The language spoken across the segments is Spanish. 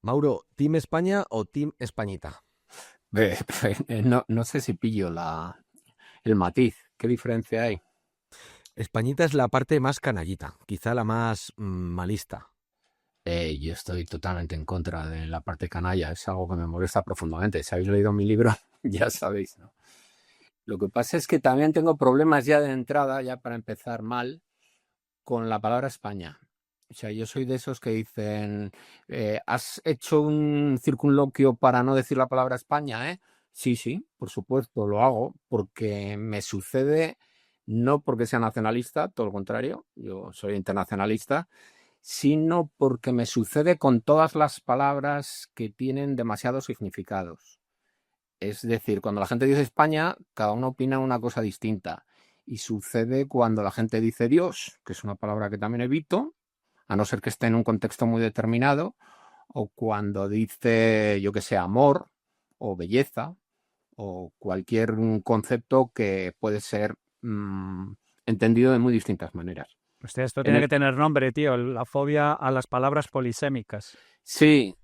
Mauro, ¿Team España o Team Españita? No sé si pillo el matiz. ¿Qué diferencia hay? Españita es la parte más canallita, quizá la más malista. Yo estoy totalmente en contra de la parte canalla. Es algo que me molesta profundamente. Si habéis leído mi libro, ya sabéis, ¿no? Lo que pasa es que también tengo problemas ya de entrada, ya para empezar mal, con la palabra España. O sea, yo soy de esos que dicen, ¿has hecho un circunloquio para no decir la palabra España, eh? Sí, sí, por supuesto, lo hago, porque me sucede, no porque sea nacionalista, todo lo contrario, yo soy internacionalista, sino porque me sucede con todas las palabras que tienen demasiados significados. Es decir, cuando la gente dice España, cada uno opina una cosa distinta. Y sucede cuando la gente dice Dios, que es una palabra que también evito, a no ser que esté en un contexto muy determinado, o cuando dice, yo que sé, amor o belleza, o cualquier concepto que puede ser entendido de muy distintas maneras. Hostia, esto En tiene el, que tener nombre, tío. La fobia a las palabras polisémicas. sí,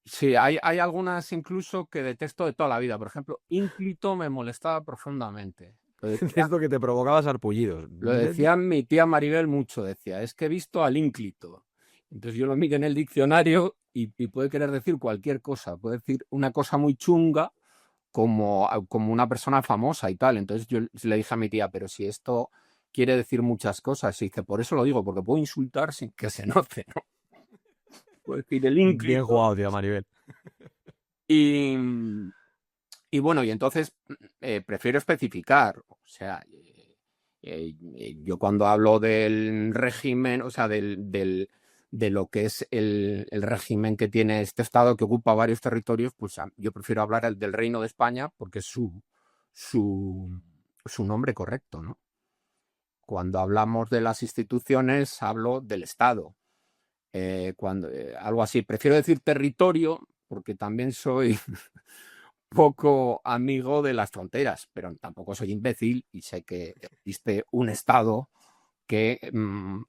sí, hay algunas incluso que detesto de toda la vida. Por ejemplo, ínclito me molestaba profundamente. Lo decía, Esto que te provocaba sarpullidos. lo decía mi tía Maribel mucho, decía, es que he visto al ínclito. Entonces yo lo miro en el diccionario y puede querer decir cualquier cosa, puede decir una cosa muy chunga como una persona famosa y tal. Entonces yo le dije a mi tía, pero si esto quiere decir muchas cosas, y dice, por eso lo digo, porque puedo insultar sin que se note, ¿no? Puedo decir el Bien ínclito. jugado, tío Maribel. Y, y bueno, y entonces prefiero especificar, o sea, yo cuando hablo del régimen, o sea, de lo que es el régimen que tiene este Estado que ocupa varios territorios, pues yo prefiero hablar del Reino de España porque es su nombre correcto, ¿no? Cuando hablamos de las instituciones, hablo del Estado. Algo así, prefiero decir territorio porque también soy poco amigo de las fronteras, pero tampoco soy imbécil y sé que existe un Estado que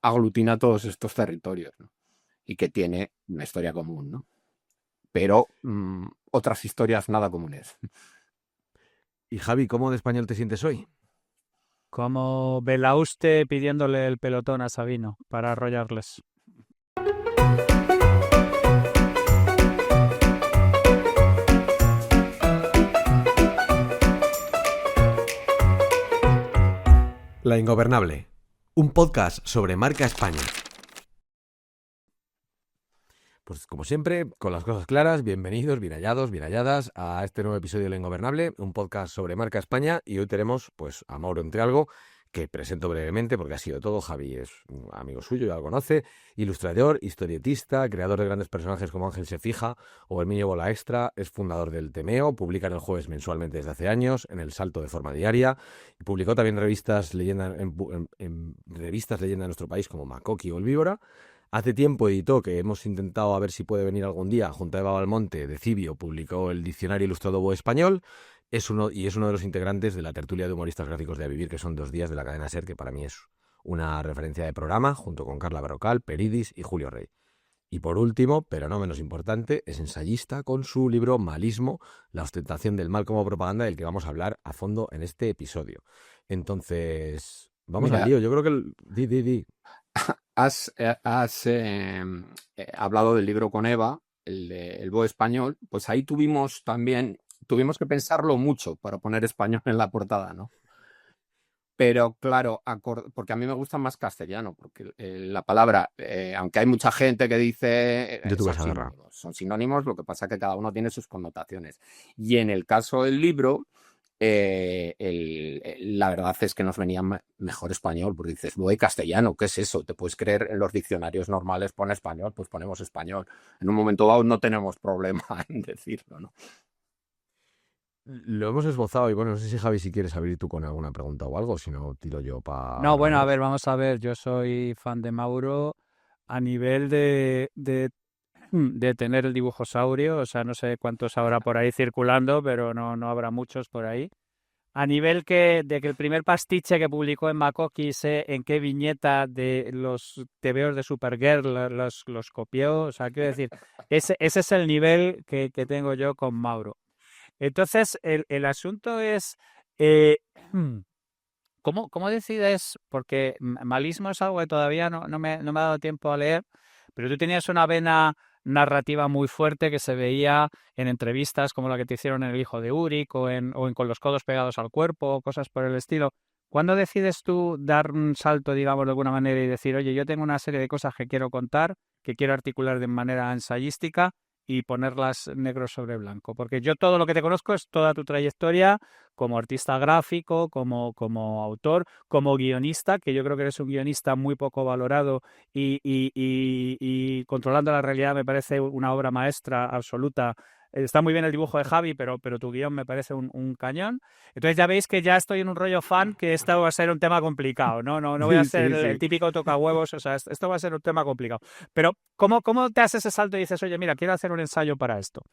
aglutina todos estos territorios, ¿no? Y que tiene una historia común, ¿no? Pero otras historias nada comunes. Y Javi, ¿cómo de español te sientes hoy? Como Belauste pidiéndole el pelotón a Sabino para arrollarles. La Ingobernable, un podcast sobre marca España. Pues como siempre, con las cosas claras, bienvenidos, bien hallados, bien halladas a este nuevo episodio de La Ingobernable, un podcast sobre marca España, y hoy tenemos pues a Mauro Entrealgo, que presento brevemente porque ha sido todo. Javi es un amigo suyo, ya lo conoce, ilustrador, historietista, creador de grandes personajes como Ángel se fija o Herminio Bola Extra, es fundador del Temeo, publica en El Jueves mensualmente desde hace años, en El Salto de forma diaria, y publicó también revistas leyenda en revistas leyenda de nuestro país como Makoki o El Víbora. Hace tiempo editó, que hemos intentado a ver si puede venir algún día, junto a Eva Balmonte, de Cibio, publicó el Diccionario Ilustrado Bo Español, es uno de los integrantes de la tertulia de humoristas gráficos de A Vivir, que son 2 días de la cadena SER, que para mí es una referencia de programa, junto con Carla Berrocal, Peridis y Julio Rey. Y por último, pero no menos importante, es ensayista con su libro Malismo, la ostentación del mal como propaganda, del que vamos a hablar a fondo en este episodio. Entonces, vamos al Mira, lío. Yo creo que... Di. has hablado del libro con Eva, el Bo Español, pues ahí tuvimos que pensarlo mucho para poner español en la portada, ¿no? Pero claro, porque a mí me gusta más castellano, porque la palabra, aunque hay mucha gente que dice Yo tuve esa guerra. son sinónimos, lo que pasa es que cada uno tiene sus connotaciones. Y en el caso del libro, la verdad es que nos venía mejor español, porque dices, voy castellano, ¿qué es eso? Te puedes creer, en los diccionarios normales pone español, pues ponemos español. En un momento dado no tenemos problema en decirlo, ¿no? Lo hemos esbozado y bueno, no sé si Javi, si quieres abrir tú con alguna pregunta o algo, si no tiro yo No, para bueno, a adelante. ver, vamos a ver. Yo soy fan de Mauro a nivel de tener el dibujosaurio. O sea, no sé cuántos habrá por ahí circulando, pero no habrá muchos por ahí. a nivel de que el primer pastiche que publicó en Makoki, sé en qué viñeta de los tebeos de Supergirl los copió. O sea, quiero decir, ese es el nivel que tengo yo con Mauro. Entonces, el asunto es, eh, ¿cómo decides? Porque Malismo es algo que todavía no me ha dado tiempo a leer, pero tú tenías una vena narrativa muy fuerte que se veía en entrevistas como la que te hicieron en El hijo de Úric o en Con los codos pegados al cuerpo o cosas por el estilo. ¿Cuándo decides tú dar un salto, digamos, de alguna manera y decir, oye, yo tengo una serie de cosas que quiero contar, que quiero articular de manera ensayística y ponerlas negro sobre blanco? Porque yo todo lo que te conozco es toda tu trayectoria como artista gráfico, como autor, como guionista, que yo creo que eres un guionista muy poco valorado y Controlando la realidad me parece una obra maestra absoluta. Está muy bien el dibujo de Javi, pero tu guión me parece un cañón. Entonces ya veis que ya estoy en un rollo fan, que esto va a ser un tema complicado, ¿no? No voy a Sí, ser sí, el sí. típico tocahuevos, o sea, esto va a ser un tema complicado. Pero, ¿cómo te haces ese salto y dices, oye, mira, quiero hacer un ensayo para esto?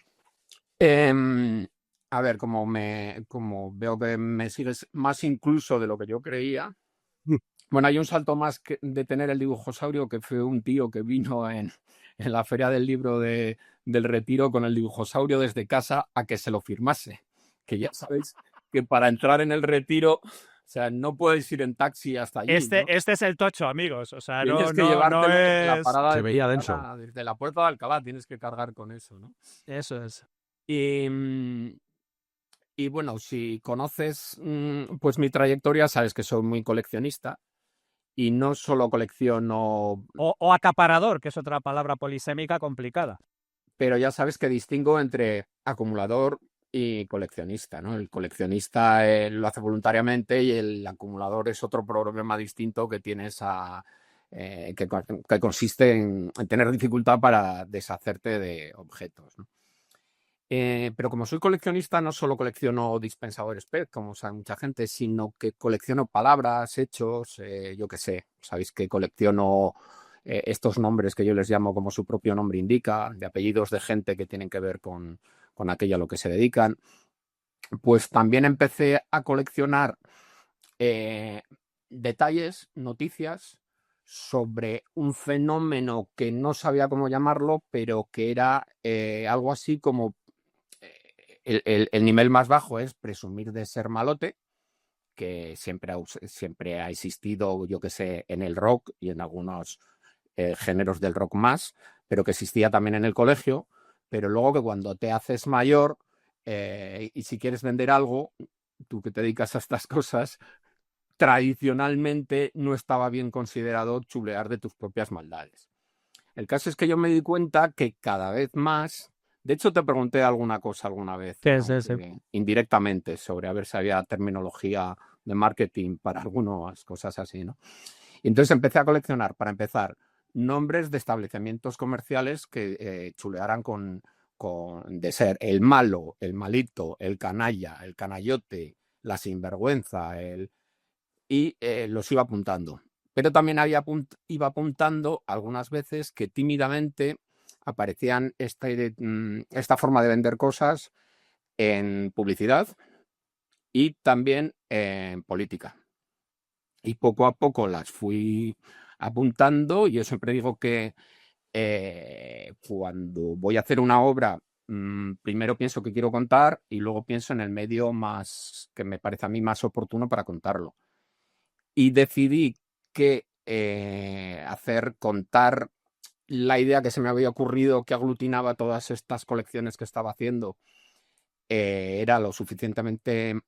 Em, a ver, como veo que me sigues más incluso de lo que yo creía. Bueno, hay un salto más de tener el dibujosaurio, que fue un tío que vino en la feria del libro del Retiro con el dibujosaurio desde casa a que se lo firmase. Que ya sabéis que para entrar en el Retiro, o sea, no puedes ir en taxi hasta allí, ¿no? Este es el tocho, amigos. O sea, Tienes que no llevártelo desde la es. parada Se de veía denso. Triana, desde la puerta de Alcalá, tienes que cargar con eso, ¿no? Eso es. Y, y bueno, si conoces pues mi trayectoria, sabes que soy muy coleccionista y no solo colecciono, O acaparador, que es otra palabra polisémica complicada. pero ya sabes que distingo entre acumulador y coleccionista, ¿no? El coleccionista lo hace voluntariamente y el acumulador es otro problema distinto que tienes que consiste en tener dificultad para deshacerte de objetos, ¿no? Pero como soy coleccionista, no solo colecciono dispensadores PET, como sabe mucha gente, sino que colecciono palabras, hechos, yo qué sé. Sabéis que colecciono estos nombres que yo les llamo como su propio nombre indica, de apellidos de gente que tienen que ver con aquello a lo que se dedican. Pues también empecé a coleccionar detalles, noticias sobre un fenómeno que no sabía cómo llamarlo, pero que era algo así como el nivel más bajo es presumir de ser malote, que siempre ha existido, yo que sé, en el rock y en algunos géneros del rock más, pero que existía también en el colegio, pero luego que cuando te haces mayor y si quieres vender algo, tú que te dedicas a estas cosas, tradicionalmente no estaba bien considerado chulear de tus propias maldades. El caso es que yo me di cuenta que cada vez más, de hecho te pregunté alguna cosa alguna vez, Sí, sí, sí. aunque indirectamente, sobre a ver si había terminología de marketing para algunas cosas así, ¿no? Y entonces empecé a coleccionar, para empezar, nombres de establecimientos comerciales que chulearan de ser el malo, el malito, el canalla, el canallote, la sinvergüenza, y los iba apuntando. Pero también iba apuntando algunas veces que tímidamente aparecían esta forma de vender cosas en publicidad y también en política. Y poco a poco las fui apuntando. Y yo siempre digo que cuando voy a hacer una obra, primero pienso que quiero contar y luego pienso en el medio más que me parece a mí más oportuno para contarlo. Y decidí que contar la idea que se me había ocurrido que aglutinaba todas estas colecciones que estaba haciendo era lo suficientemente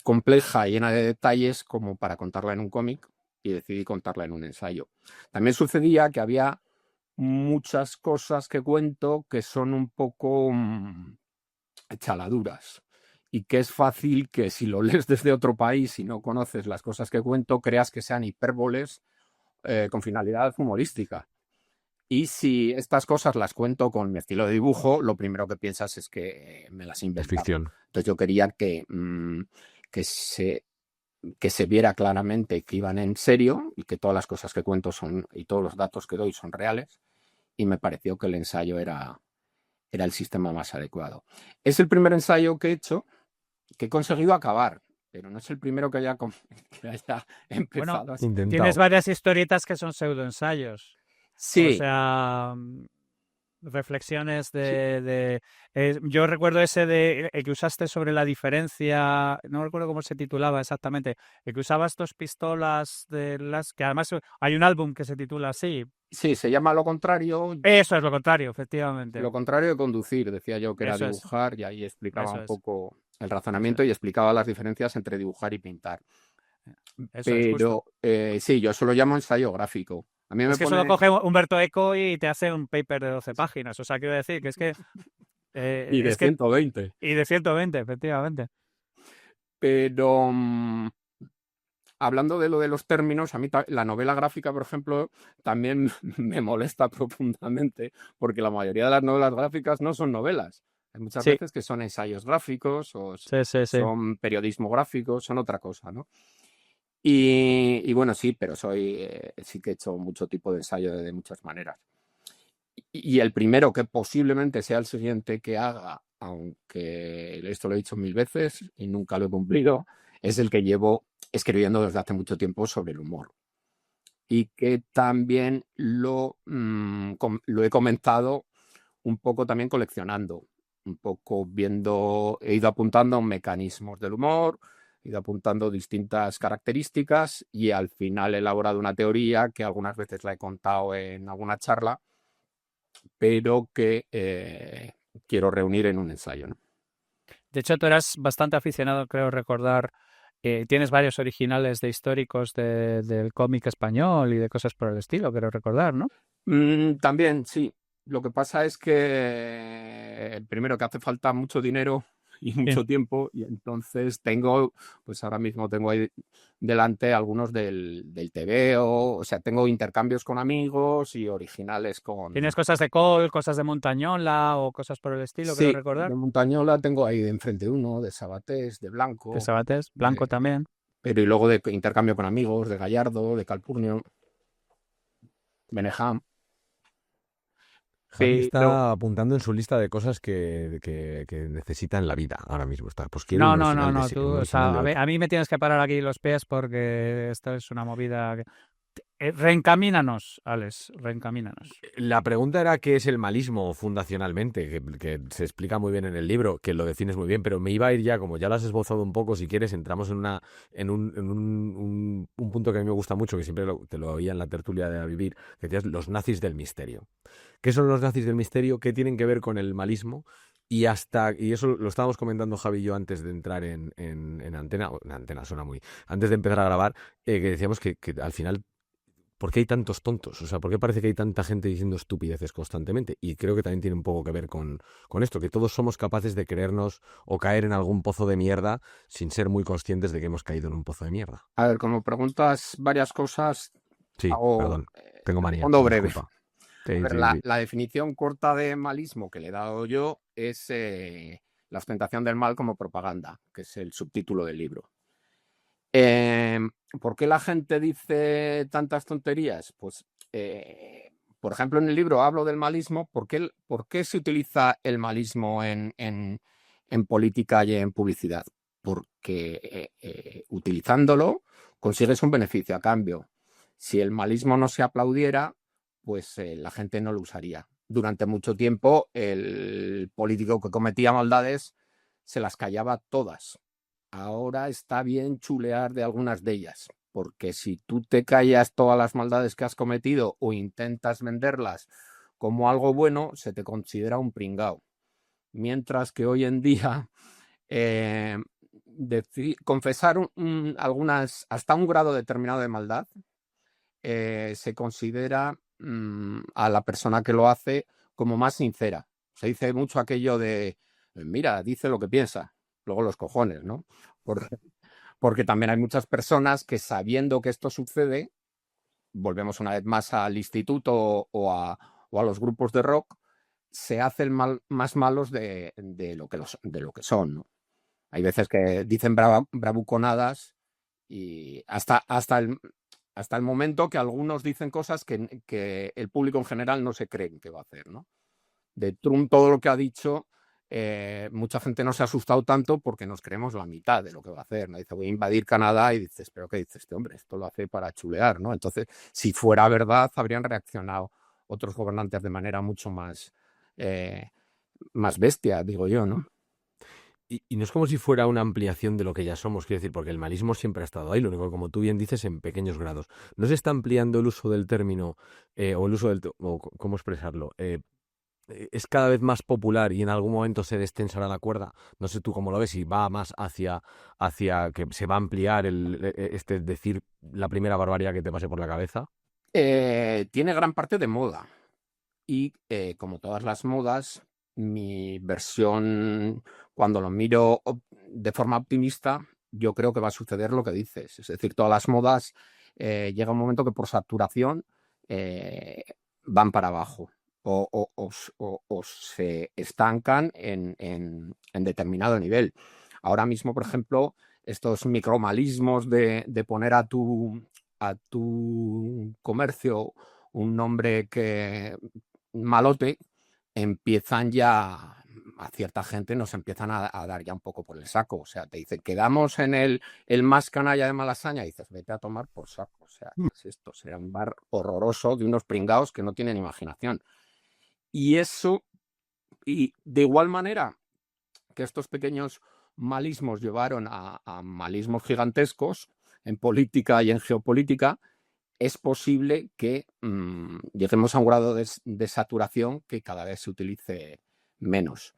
compleja y llena de detalles como para contarla en un cómic, y decidí contarla en un ensayo. También sucedía que había muchas cosas que cuento que son un poco chaladuras, y que es fácil que si lo lees desde otro país y no conoces las cosas que cuento, creas que sean hipérboles con finalidad humorística. Y si estas cosas las cuento con mi estilo de dibujo, lo primero que piensas es que me las he Es inventado. ficción. Entonces yo quería que se viera claramente que iban en serio y que todas las cosas que cuento y todos los datos que doy son reales, y me pareció que el ensayo era el sistema más adecuado. Es el primer ensayo que he hecho que he conseguido acabar. pero no es el primero que haya, que haya empezado así. Tienes Intentado. varias historietas que son pseudoensayos. O Sí, sea, reflexiones sí, yo recuerdo ese de el que usaste sobre la diferencia, no recuerdo cómo se titulaba exactamente, el que usabas dos pistolas de las que además hay un álbum que se titula así. sí, se llama Eso es lo contrario, efectivamente. lo contrario de conducir, decía yo que era Eso es, dibujar y ahí explicaba eso un es, poco el eso razonamiento es, y explicaba las diferencias entre dibujar y pintar. eso es justo. Pero sí, yo eso lo llamo ensayo gráfico. A mí me Es que solo pone... coge Humberto Eco y te hace un paper de 12 páginas. O sea, quiero decir que Y de es que 120. y de 120, efectivamente. Pero hablando de lo de los términos, a mí la novela gráfica, por ejemplo, también me molesta profundamente porque la mayoría de las novelas gráficas no son novelas. Hay muchas Sí, veces que son ensayos gráficos o sí, sí, sí. son periodismo gráfico, son otra cosa, ¿no? Y bueno, sí, pero sí que he hecho mucho tipo de ensayo de muchas maneras. Y el primero que posiblemente sea el siguiente que haga, aunque esto lo he dicho 1000 veces y nunca lo he cumplido, es el que llevo escribiendo desde hace mucho tiempo sobre el humor. Y que también lo he comentado un poco también coleccionando, un poco viendo, he ido apuntando mecanismos del humor, he ido apuntando distintas características y al final he elaborado una teoría que algunas veces la he contado en alguna charla, pero que quiero reunir en un ensayo, ¿no? De hecho, tú eras bastante aficionado, creo recordar. Tienes varios originales de históricos del cómic español y de cosas por el estilo, creo recordar, ¿no? También, sí. Lo que pasa es que primero que hace falta mucho dinero y Sí. mucho tiempo y entonces pues ahora mismo tengo ahí delante algunos del TVO, o sea, tengo intercambios con amigos y originales Tienes con... cosas de Col, cosas de Montañola o cosas por el estilo, creo Sí, recordar. de Montañola tengo ahí de enfrente uno, de Sabatés, de De Blanco, Sabatés, Blanco también. pero y luego de intercambio con amigos, de Gallardo, de Calpurnio, Benejam, Javi pero... está apuntando en su lista de cosas que necesita en la vida ahora mismo. Está, pues quiero No, un no, no, original de no, ese, tú, un o original de sea, otro. a mí me tienes que parar aquí los pies porque esto es una movida. Reencamínanos, Alex, reencamínanos. La pregunta era qué es el malismo fundacionalmente, que se explica muy bien en el libro, que lo defines muy bien, pero me iba a ir ya, como ya lo has esbozado un poco, si quieres, entramos en un punto que a mí me gusta mucho, que siempre te lo oía en la tertulia de A Vivir, que decías los nazis del misterio. ¿Qué son los nazis del misterio? ¿Qué tienen que ver con el malismo? Y eso lo estábamos comentando Javi y yo antes de entrar en antena, en antena suena muy, antes de empezar a grabar, que decíamos que al final, ¿por qué hay tantos tontos? O sea, ¿por qué parece que hay tanta gente diciendo estupideces constantemente? Y creo que también tiene un poco que ver con esto, que todos somos capaces de creernos o caer en algún pozo de mierda sin ser muy conscientes de que hemos caído en un pozo de mierda. A ver, como preguntas varias cosas, Sí, hago, perdón, tengo manía, respondo breve. disculpa. A Sí, ver, sí, sí. la definición corta de malismo que le he dado yo es la ostentación del mal como propaganda, que es el subtítulo del libro. Eh, ¿Por qué la gente dice tantas tonterías? Pues, por ejemplo, en el libro hablo del malismo. ¿Por qué se utiliza el malismo en política y en publicidad? Porque utilizándolo consigues un beneficio a cambio. Si el malismo no se aplaudiera, pues la gente no lo usaría. Durante mucho tiempo, el político que cometía maldades se las callaba todas. Ahora está bien chulear de algunas de ellas, porque si tú te callas todas las maldades que has cometido o intentas venderlas como algo bueno, se te considera un pringao. Mientras que hoy en día confesar algunas hasta un grado determinado de maldad se considera a la persona que lo hace como más sincera. Se dice mucho aquello de, mira, dice lo que piensa, luego los cojones, ¿no? Porque también hay muchas personas que sabiendo que esto sucede, volvemos una vez más al instituto o a los grupos de rock, se hacen más malos de lo que son, ¿no? Hay veces que dicen bravuconadas y hasta el momento que algunos dicen cosas que el público en general no se cree que va a hacer, ¿no? De Trump todo lo que ha dicho mucha gente no se ha asustado tanto porque nos creemos la mitad de lo que va a hacer, ¿no? Dice, voy a invadir Canadá y dices, ¿pero qué dice este hombre? Esto lo hace para chulear, ¿no? Entonces, si fuera verdad, habrían reaccionado otros gobernantes de manera mucho más bestia, digo yo, ¿no? Y no es como si fuera una ampliación de lo que ya somos, quiero decir, porque el malismo siempre ha estado ahí, lo único que, como tú bien dices, en pequeños grados. ¿No se está ampliando el uso del término o el uso o cómo expresarlo? Es cada vez más popular y en algún momento se destensará la cuerda. No sé tú cómo lo ves, si va más hacia que se va a ampliar decir la primera barbaridad que te pase por la cabeza. Tiene gran parte de moda y como todas las modas, mi versión, cuando lo miro de forma optimista, yo creo que va a suceder lo que dices. Es decir, todas las modas llega un momento que por saturación van para abajo o se estancan en determinado nivel. Ahora mismo, por ejemplo, estos micromalismos de poner a tu comercio un nombre malote, empiezan ya, a cierta gente nos empiezan a dar ya un poco por el saco. O sea, te dicen, quedamos en el más canalla de Malasaña, y dices, vete a tomar por saco. O sea, ¿qué es esto? Será un bar horroroso de unos pringaos que no tienen imaginación. Y eso, y de igual manera que estos pequeños malismos llevaron a malismos gigantescos en política y en geopolítica, es posible que lleguemos a un grado de saturación que cada vez se utilice menos.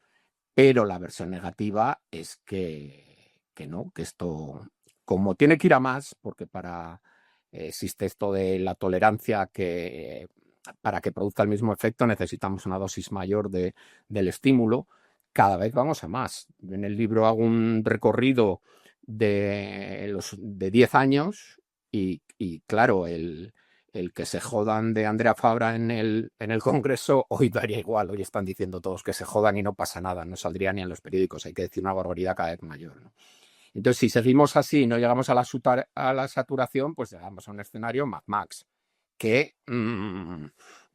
Pero la versión negativa es que no, que esto, como tiene que ir a más, porque existe esto de la tolerancia, que para que produzca el mismo efecto necesitamos una dosis mayor del estímulo, cada vez vamos a más. En el libro hago un recorrido de 10 años y claro, el que se jodan de Andrea Fabra en el Congreso, hoy daría igual. Hoy están diciendo todos que se jodan y no pasa nada, no saldría ni en los periódicos. Hay que decir una barbaridad cada vez mayor, ¿no? Entonces, si seguimos así y no llegamos a la saturación, pues llegamos a un escenario Mad Max, que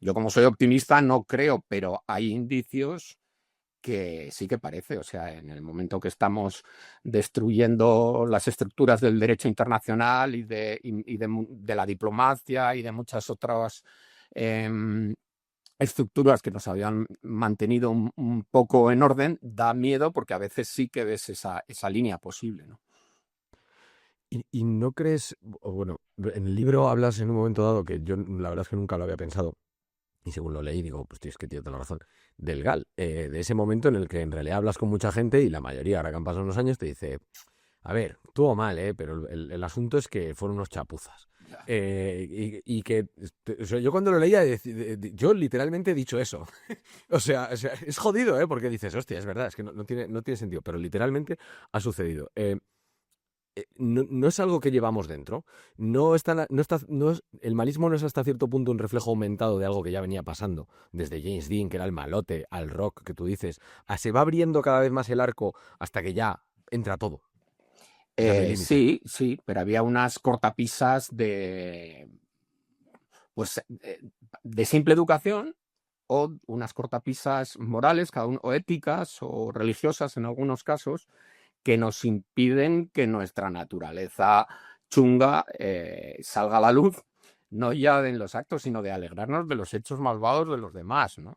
yo, como soy optimista, no creo, pero hay indicios que sí que parece. O sea, en el momento que estamos destruyendo las estructuras del derecho internacional y de la diplomacia y de muchas otras estructuras que nos habían mantenido un poco en orden, da miedo, porque a veces sí que ves esa línea posible, ¿no? ¿Y no crees, o bueno, en el libro hablas en un momento dado, que yo la verdad es que nunca lo había pensado, y según lo leí digo, pues tío, es que tío, toda la razón, del GAL, de ese momento en el que en realidad hablas con mucha gente y la mayoría, ahora que han pasado unos años, te dice, a ver, estuvo mal, pero el asunto es que fueron unos chapuzas. Y que o sea, yo cuando lo leía, yo literalmente he dicho eso. O sea, es jodido, porque dices, hostia, es verdad, es que no tiene sentido, pero literalmente ha sucedido. No es algo que llevamos dentro. El malismo no es hasta cierto punto un reflejo aumentado de algo que ya venía pasando. Desde James Dean, que era el malote, al rock, que tú dices. Se va abriendo cada vez más el arco hasta que ya entra todo. Sí, pero había unas cortapisas de simple educación, o unas cortapisas morales, o éticas o religiosas en algunos casos, que nos impiden que nuestra naturaleza chunga salga a la luz, no ya en los actos, sino de alegrarnos de los hechos malvados de los demás, ¿no?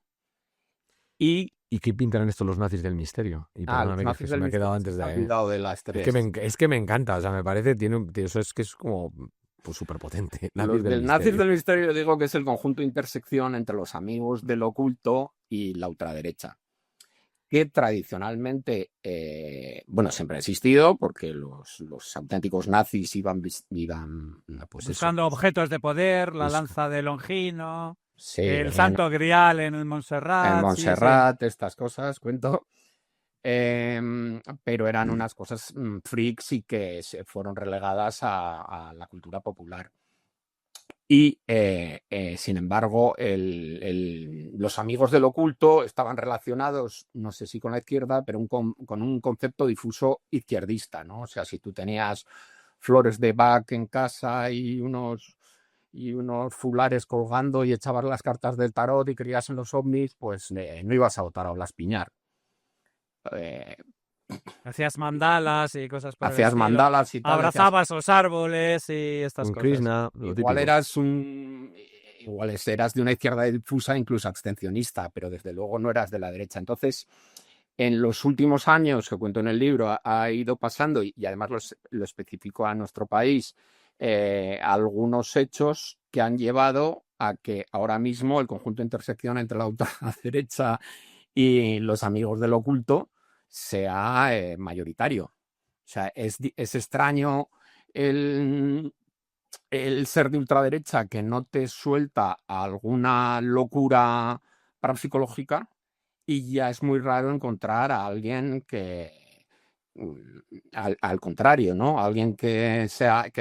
¿Y qué pintarán estos los nazis del misterio? Y perdóname, que se me ha quedado antes es que me encanta, o sea, me parece, eso es que es como pues súper potente. Los del nazis del misterio, yo digo que es el conjunto de intersección entre los amigos del oculto y la ultraderecha, que tradicionalmente, siempre ha existido, porque los auténticos nazis iban pues buscando objetos de poder, la lanza de Longino, sí, el Santo Grial en Montserrat. En Montserrat, sí. Estas cosas, cuento. Pero eran unas cosas freaks y que se fueron relegadas a la cultura popular. Y, sin embargo, los amigos del oculto estaban relacionados, no sé si con la izquierda, pero con un concepto difuso izquierdista, ¿no? O sea, si tú tenías flores de Bach en casa y unos fulares colgando y echabas las cartas del tarot y creías en los ovnis, pues no ibas a votar a Blas Piñar. eh, Hacías mandalas y cosas por el hacías estilo. mandalas y tal. Abrazabas los árboles y estas Un cosas. Krishna, lo Igual típico. eras de una izquierda difusa, incluso abstencionista, pero desde luego no eras de la derecha. Entonces, en los últimos años que cuento en el libro, ha ido pasando, y además lo especifico a nuestro país, algunos hechos que han llevado a que ahora mismo el conjunto de intersección entre la ultraderecha y los amigos del oculto sea mayoritario. O sea, es extraño el ser de ultraderecha que no te suelta alguna locura parapsicológica, y ya es muy raro encontrar a alguien que, al contrario, ¿no? Alguien que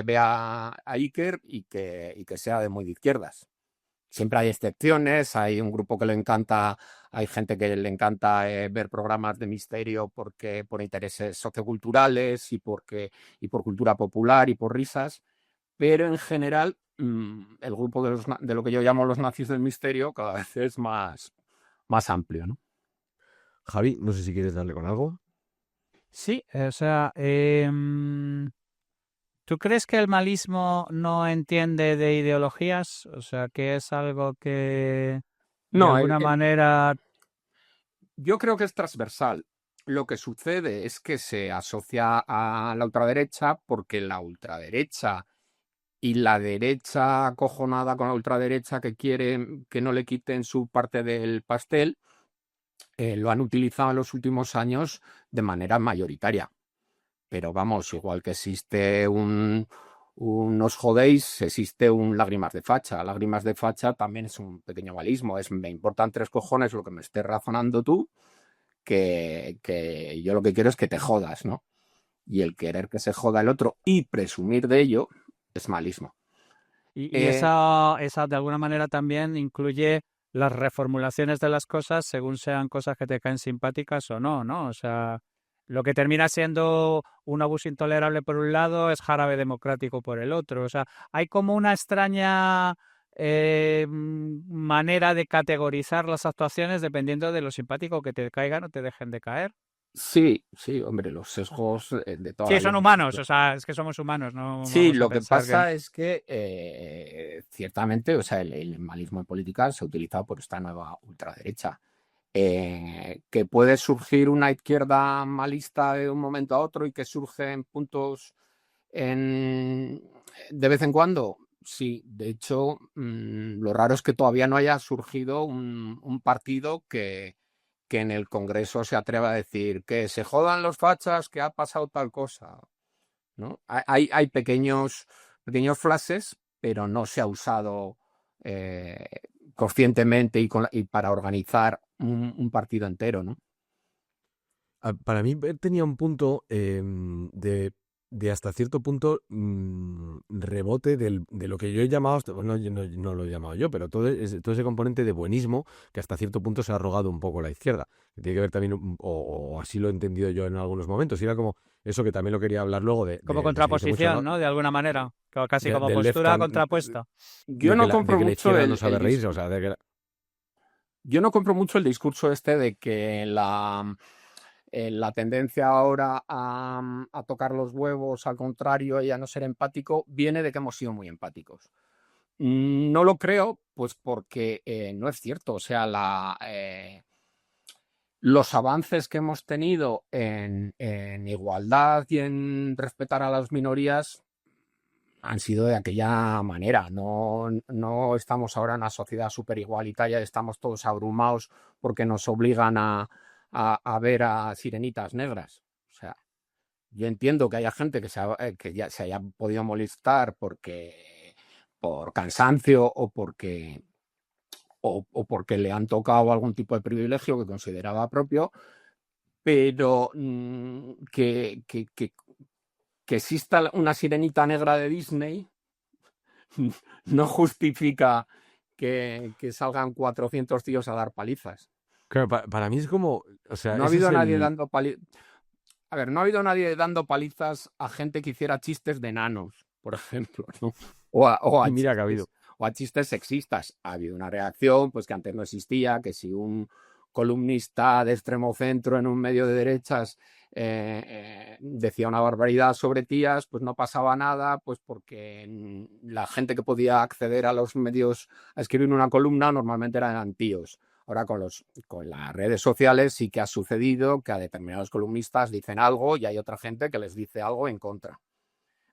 vea a Iker y que sea de muy de izquierdas. Siempre hay excepciones, hay un grupo que le encanta, hay gente que le encanta ver programas de misterio por intereses socioculturales y por cultura popular y por risas, pero en general el grupo de lo que yo llamo los nazis del misterio cada vez es más amplio, ¿no? Javi, no sé si quieres darle con algo. Sí, o sea, ¿tú crees que el malismo no entiende de ideologías? O sea, que es algo que de No, alguna manera... yo creo que es transversal. Lo que sucede es que se asocia a la ultraderecha porque la ultraderecha y la derecha acojonada con la ultraderecha que quiere que no le quiten su parte del pastel, lo han utilizado en los últimos años de manera mayoritaria. Pero vamos, igual que existe un os jodéis, existe un lágrimas de facha. Lágrimas de facha también es un pequeño malismo. Me importan 3 cojones lo que me estés razonando tú, que yo lo que quiero es que te jodas, ¿no? Y el querer que se joda el otro y presumir de ello es malismo. Y esa de alguna manera también incluye las reformulaciones de las cosas según sean cosas que te caen simpáticas o no, ¿no? O sea, lo que termina siendo un abuso intolerable por un lado es jarabe democrático por el otro. O sea, hay como una extraña manera de categorizar las actuaciones dependiendo de lo simpático que te caigan o te dejen de caer. Sí, hombre, los sesgos de toda Sí, la son vida. humanos, o sea, es que somos humanos, no Sí, vamos a lo que pensar pasa es que ciertamente, o sea, el malismo en política se ha utilizado por esta nueva ultraderecha. Que puede surgir una izquierda malista de un momento a otro y que surge en puntos de vez en cuando. Sí, de hecho, lo raro es que todavía no haya surgido un partido que en el Congreso se atreva a decir que se jodan los fachas, que ha pasado tal cosa, ¿no? Hay pequeños flashes, pero no se ha usado conscientemente y para organizar un partido entero, ¿no? Para mí tenía un punto de hasta cierto punto rebote de lo que yo he llamado, no, no lo he llamado yo, pero todo ese componente de buenismo que hasta cierto punto se ha arrogado un poco la izquierda. Que tiene que ver también, o así lo he entendido yo en algunos momentos, y era como eso que también lo quería hablar luego como se dice mucho, contraposición, ¿no? De alguna manera, casi como del left postura hand, contrapuesta. Yo de no que compro la mucho izquierda no sabe reírse, o sea, yo no compro mucho el discurso este de que la tendencia ahora a tocar los huevos, al contrario, y a no ser empático, viene de que hemos sido muy empáticos. No lo creo, pues porque no es cierto. O sea, los avances que hemos tenido en igualdad y en respetar a las minorías han sido de aquella manera. No estamos ahora en una sociedad súper igualitaria, estamos todos abrumados porque nos obligan a ver a sirenitas negras. O sea, yo entiendo que haya gente que ya se haya podido molestar por cansancio o porque le han tocado algún tipo de privilegio que consideraba propio, pero que exista una sirenita negra de Disney no justifica que salgan 400 tíos a dar palizas. claro, para mí es como, o sea, No ha ese habido es nadie dando palizas. A ver, no ha habido nadie dando palizas a gente que hiciera chistes de enanos, por ejemplo, ¿no? y mira que ha habido. O a chistes sexistas. Ha habido una reacción, pues que antes no existía, que si un columnista de extremo centro en un medio de derechas decía una barbaridad sobre tías, pues no pasaba nada, pues porque la gente que podía acceder a los medios a escribir una columna normalmente eran tíos. Ahora con las redes sociales sí que ha sucedido que a determinados columnistas dicen algo y hay otra gente que les dice algo en contra.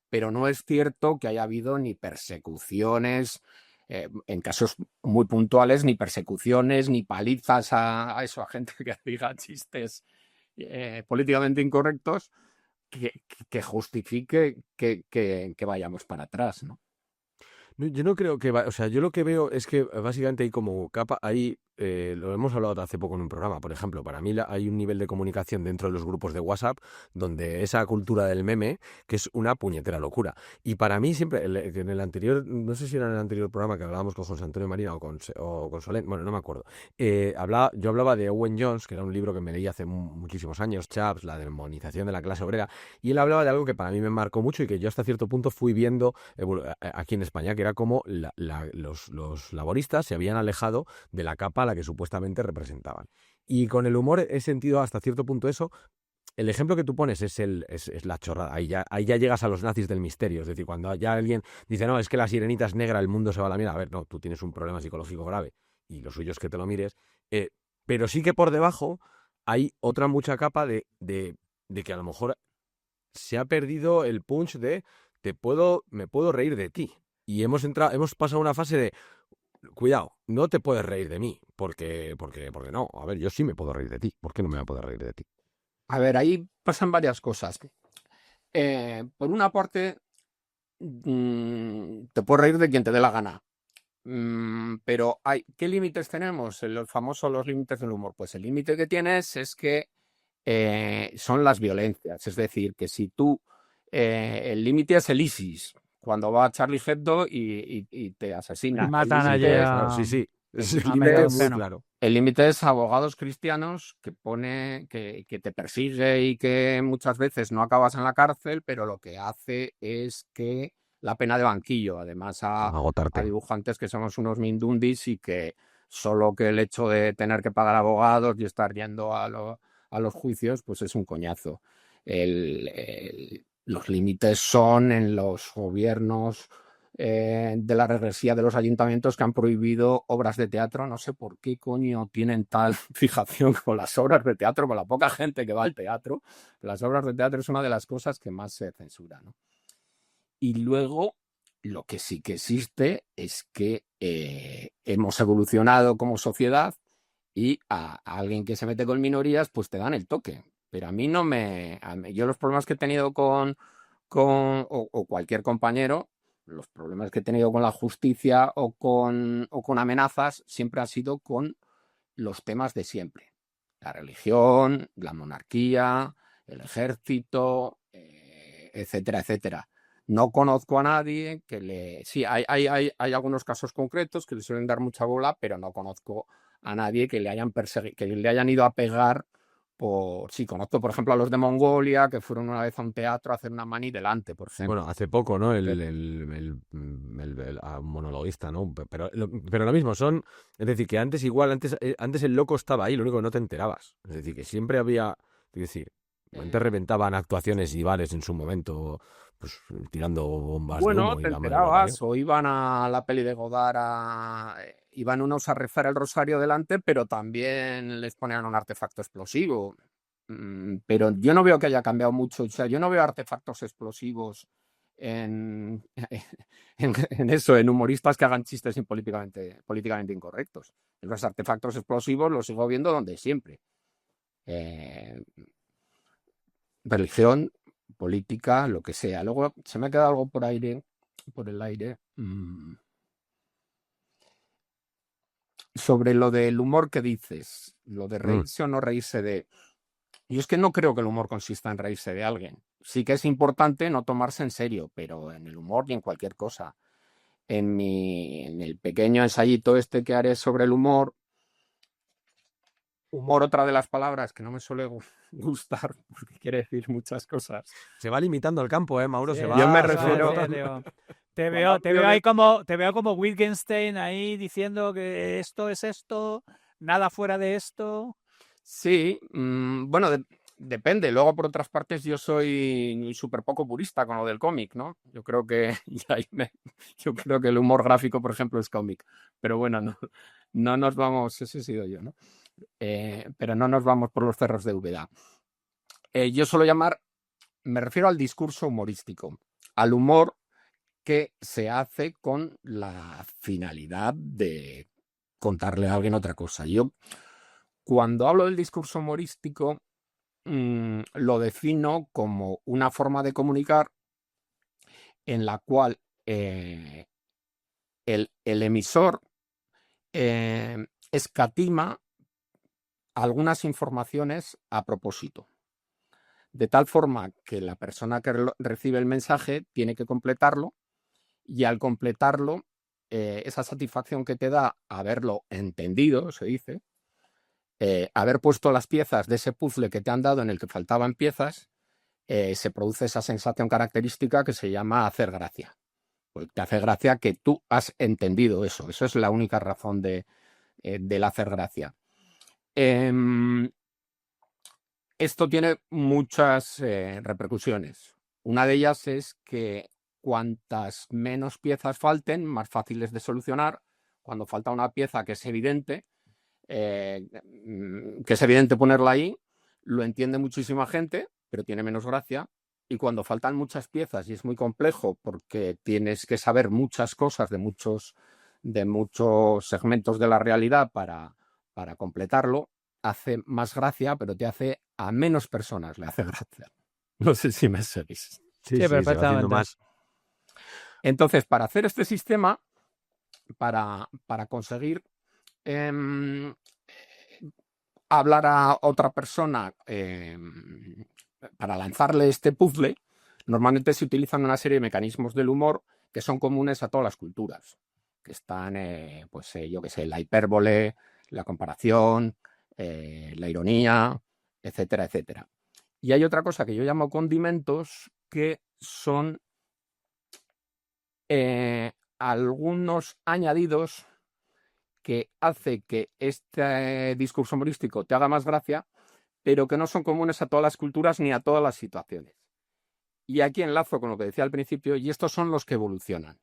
Pero no es cierto que haya habido ni persecuciones, en casos muy puntuales, ni persecuciones, ni palizas a gente que diga chistes políticamente incorrectos que justifique que vayamos para atrás, ¿no? Yo no creo que o sea, yo lo que veo es que básicamente hay como capa, lo hemos hablado hace poco en un programa, por ejemplo, para mí hay un nivel de comunicación dentro de los grupos de WhatsApp donde esa cultura del meme, que es una puñetera locura. Y para mí siempre, en el anterior, no sé si era en el anterior programa que hablábamos con José Antonio Marina o con Solén, bueno, no me acuerdo, yo hablaba de Owen Jones, que era un libro que me leí hace muchísimos años, Chaps, la demonización de la clase obrera, y él hablaba de algo que para mí me marcó mucho y que yo hasta cierto punto fui viendo aquí en España, que era como los laboristas se habían alejado de la capa a la que supuestamente representaban. Y con el humor he sentido hasta cierto punto eso. El ejemplo que tú pones es la chorrada. Ahí ya llegas a los nazis del misterio. Es decir, cuando ya alguien dice, no, es que la sirenita es negra, el mundo se va a la mierda. A ver, no, tú tienes un problema psicológico grave y lo suyo es que te lo mires. Pero sí que por debajo hay otra mucha capa de que a lo mejor se ha perdido el punch de me puedo reír de ti. Y hemos pasado una fase de cuidado, no te puedes reír de mí, porque no. A ver, yo sí me puedo reír de ti. ¿Por qué no me voy a poder reír de ti? A ver, ahí pasan varias cosas. Por una parte, te puedes reír de quien te dé la gana. Pero ¿qué límites tenemos? Los límites del humor. Pues el límite que tienes es que son las violencias. Es decir, que si tú, el límite es el ISIS, cuando va a Charlie Hebdo y te asesina. Y matan allí Sí. Claro. El límite es abogados cristianos que te persigue y que muchas veces no acabas en la cárcel, pero lo que hace es que la pena de banquillo, además a dibujantes que somos unos mindundis y que solo que el hecho de tener que pagar abogados y estar yendo a los juicios, pues es un coñazo. Los límites son en los gobiernos de la regresía de los ayuntamientos que han prohibido obras de teatro. No sé por qué coño tienen tal fijación con las obras de teatro, con la poca gente que va al teatro. Las obras de teatro es una de las cosas que más se censura, ¿no? Y luego, lo que sí que existe es que hemos evolucionado como sociedad y a alguien que se mete con minorías, pues te dan el toque. Pero a mí no yo los problemas que he tenido con cualquier compañero, los problemas que he tenido con la justicia o con amenazas, siempre han sido con los temas de siempre. La religión, la monarquía, el ejército, etcétera, etcétera. No conozco a nadie Sí, hay algunos casos concretos que le suelen dar mucha bola, pero no conozco a nadie que le hayan perseguido, que le hayan ido a pegar Sí, conozco, por ejemplo, a los de Mongolia que fueron una vez a un teatro a hacer una mani delante, por ejemplo. Bueno, hace poco, ¿no? El monologuista, ¿no? Pero lo mismo, es decir, que antes el loco estaba ahí, lo único que no te enterabas. Es decir, que siempre había, es decir, antes reventaban actuaciones y bares en su momento, pues tirando bombas de humo. Bueno, te enterabas, o iban a la peli de Godard iban unos a rezar el rosario delante, pero también les ponían un artefacto explosivo. Pero yo no veo que haya cambiado mucho. O sea, yo no veo artefactos explosivos en humoristas que hagan chistes políticamente incorrectos. Los artefactos explosivos los sigo viendo donde siempre. Religión, política, lo que sea. Luego se me ha quedado algo por el aire. Sobre lo del humor que dices, lo de reírse o no reírse de... Yo es que no creo que el humor consista en reírse de alguien. Sí que es importante no tomarse en serio, pero en el humor y en cualquier cosa. En el pequeño ensayito que haré sobre el humor, otra de las palabras que no me suele gustar, porque quiere decir muchas cosas. Se va limitando al campo, Mauro, sí, se va. Yo me refiero... Te veo como Wittgenstein ahí diciendo que esto es esto, nada fuera de esto. Sí, bueno, depende. Luego, por otras partes, yo soy súper poco purista con lo del cómic, ¿no? Yo creo que yo creo que el humor gráfico, por ejemplo, es cómic. Pero bueno, no nos vamos, ese he sido yo, ¿no? Pero no nos vamos por los cerros de Úbeda. Yo suelo me refiero al discurso humorístico, al humor que se hace con la finalidad de contarle a alguien otra cosa. Yo, cuando hablo del discurso humorístico, lo defino como una forma de comunicar en la cual el emisor escatima algunas informaciones a propósito, de tal forma que la persona que recibe el mensaje tiene que completarlo, y al completarlo, esa satisfacción que te da haberlo entendido, se dice, haber puesto las piezas de ese puzzle que te han dado en el que faltaban piezas, se produce esa sensación característica que se llama hacer gracia. Pues te hace gracia que tú has entendido eso. Eso es la única razón del hacer gracia. Esto tiene muchas repercusiones. Una de ellas es que cuantas menos piezas falten, más fáciles de solucionar. Cuando falta una pieza que es evidente ponerla ahí, lo entiende muchísima gente, pero tiene menos gracia. Y cuando faltan muchas piezas y es muy complejo porque tienes que saber muchas cosas de muchos segmentos de la realidad para completarlo, hace más gracia, pero te hace a menos personas le hace gracia. No sé si me seguís. Sí, se va haciendo más. Entonces, para hacer este sistema, para conseguir hablar a otra persona, para lanzarle este puzzle, normalmente se utilizan una serie de mecanismos del humor que son comunes a todas las culturas, que están, yo qué sé, la hipérbole, la comparación, la ironía, etcétera, etcétera. Y hay otra cosa que yo llamo condimentos, que son algunos añadidos que hace que este discurso humorístico te haga más gracia, pero que no son comunes a todas las culturas ni a todas las situaciones. Y aquí enlazo con lo que decía al principio, y estos son los que evolucionan.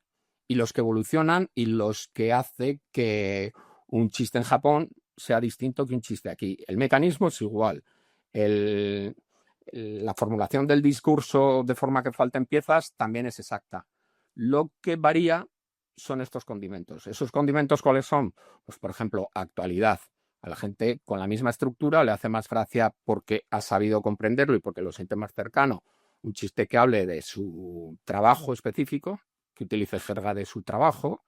Y los que hace que un chiste en Japón sea distinto que un chiste aquí. El mecanismo es igual. La formulación del discurso de forma que falten piezas también es exacta. Lo que varía son estos condimentos. ¿Esos condimentos cuáles son? Pues, por ejemplo, actualidad. A la gente con la misma estructura le hace más gracia porque ha sabido comprenderlo y porque lo siente más cercano. Un chiste que hable de su trabajo específico, que utilice jerga de su trabajo,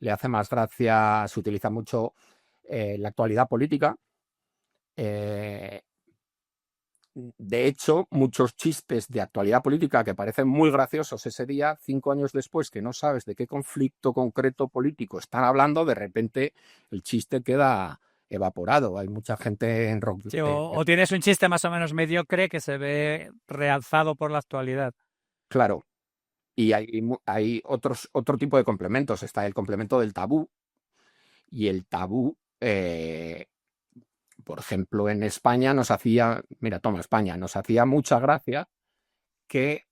le hace más gracia, se utiliza mucho la actualidad política. De hecho, muchos chistes de actualidad política que parecen muy graciosos ese día, 5 años después, que no sabes de qué conflicto concreto político están hablando, de repente el chiste queda evaporado. Hay mucha gente en rock. Sí, o tienes un chiste más o menos mediocre que se ve realzado por la actualidad. Claro. Y hay otro tipo de complementos. Está el complemento del tabú. Y el tabú, por ejemplo, en España nos hacía mucha gracia que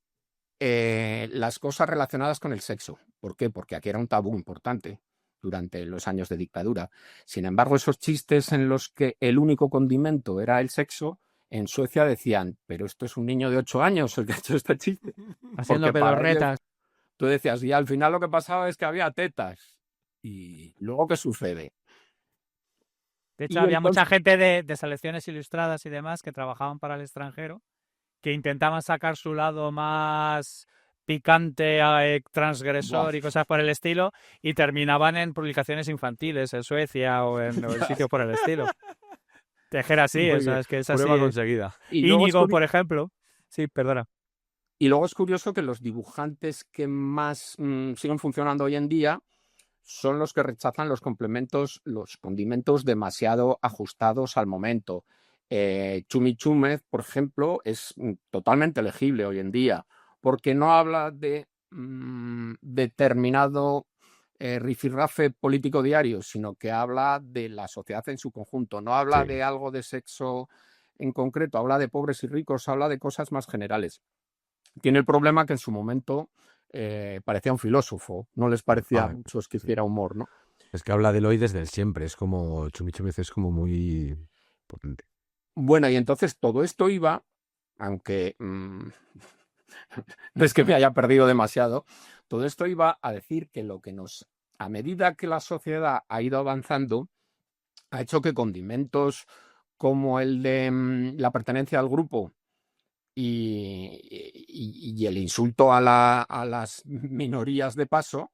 las cosas relacionadas con el sexo. ¿Por qué? Porque aquí era un tabú importante durante los años de dictadura. Sin embargo, esos chistes en los que el único condimento era el sexo, en Suecia decían, pero esto es un niño de 8 años el que ha hecho este chiste. Haciendo pedorretas. Tú decías, y al final lo que pasaba es que había tetas. ¿Y luego qué sucede? De hecho, había mucha gente de selecciones ilustradas y demás que trabajaban para el extranjero, que intentaban sacar su lado más picante, transgresor y cosas por el estilo, y terminaban en publicaciones infantiles en Suecia o en sitios por el estilo. Tejer así, o sea, es que es así. Prueba conseguida. Íñigo, por ejemplo. Sí, perdona. Y luego es curioso que los dibujantes que más siguen funcionando hoy en día son los que rechazan los condimentos demasiado ajustados al momento. Chumi Chúmez, por ejemplo, es totalmente legible hoy en día, porque no habla de determinado rifirrafe político diario, sino que habla de la sociedad en su conjunto. No habla Sí. de algo de sexo en concreto, habla de pobres y ricos, habla de cosas más generales. Tiene el problema que en su momento parecía un filósofo, no les parecía a muchos que sí. hiciera humor, ¿no? Es que habla del hoy desde el siempre, es como Chumi Chúmez, es como muy potente. Bueno, y entonces todo esto iba, aunque no es que me haya perdido demasiado, todo esto iba a decir que a medida que la sociedad ha ido avanzando, ha hecho que condimentos como el de la pertenencia al grupo y el insulto a las minorías de paso,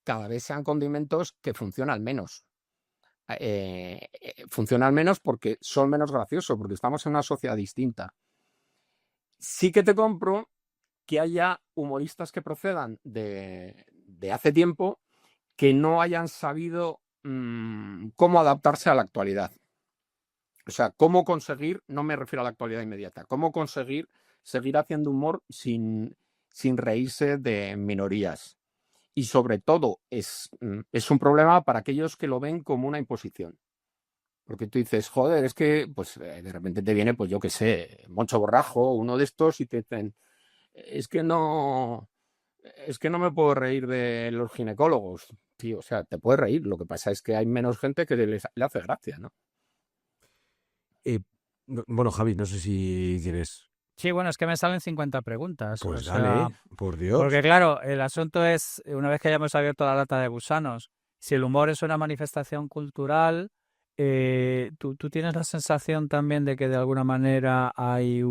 cada vez sean condimentos que funcionan menos. Funcionan menos porque son menos graciosos, porque estamos en una sociedad distinta. Sí que te compro que haya humoristas que procedan de hace tiempo que no hayan sabido cómo adaptarse a la actualidad. O sea, cómo conseguir, no me refiero a la actualidad inmediata, cómo conseguir seguir haciendo humor sin reírse de minorías. Y sobre todo es un problema para aquellos que lo ven como una imposición. Porque tú dices, joder, es que pues de repente te viene, pues yo qué sé, Moncho Borrajo, uno de estos, y te dicen, es que no me puedo reír de los ginecólogos, tío. O sea, te puedes reír. Lo que pasa es que hay menos gente que le hace gracia, ¿no? Bueno, Javi, no sé si quieres. Sí, bueno, es que me salen 50 preguntas. Pues O dale, sea, por Dios. porque claro, el asunto es, una vez que hayamos abierto la lata de gusanos, si el humor es una manifestación cultural, ¿tú tienes la sensación también de que de alguna manera hay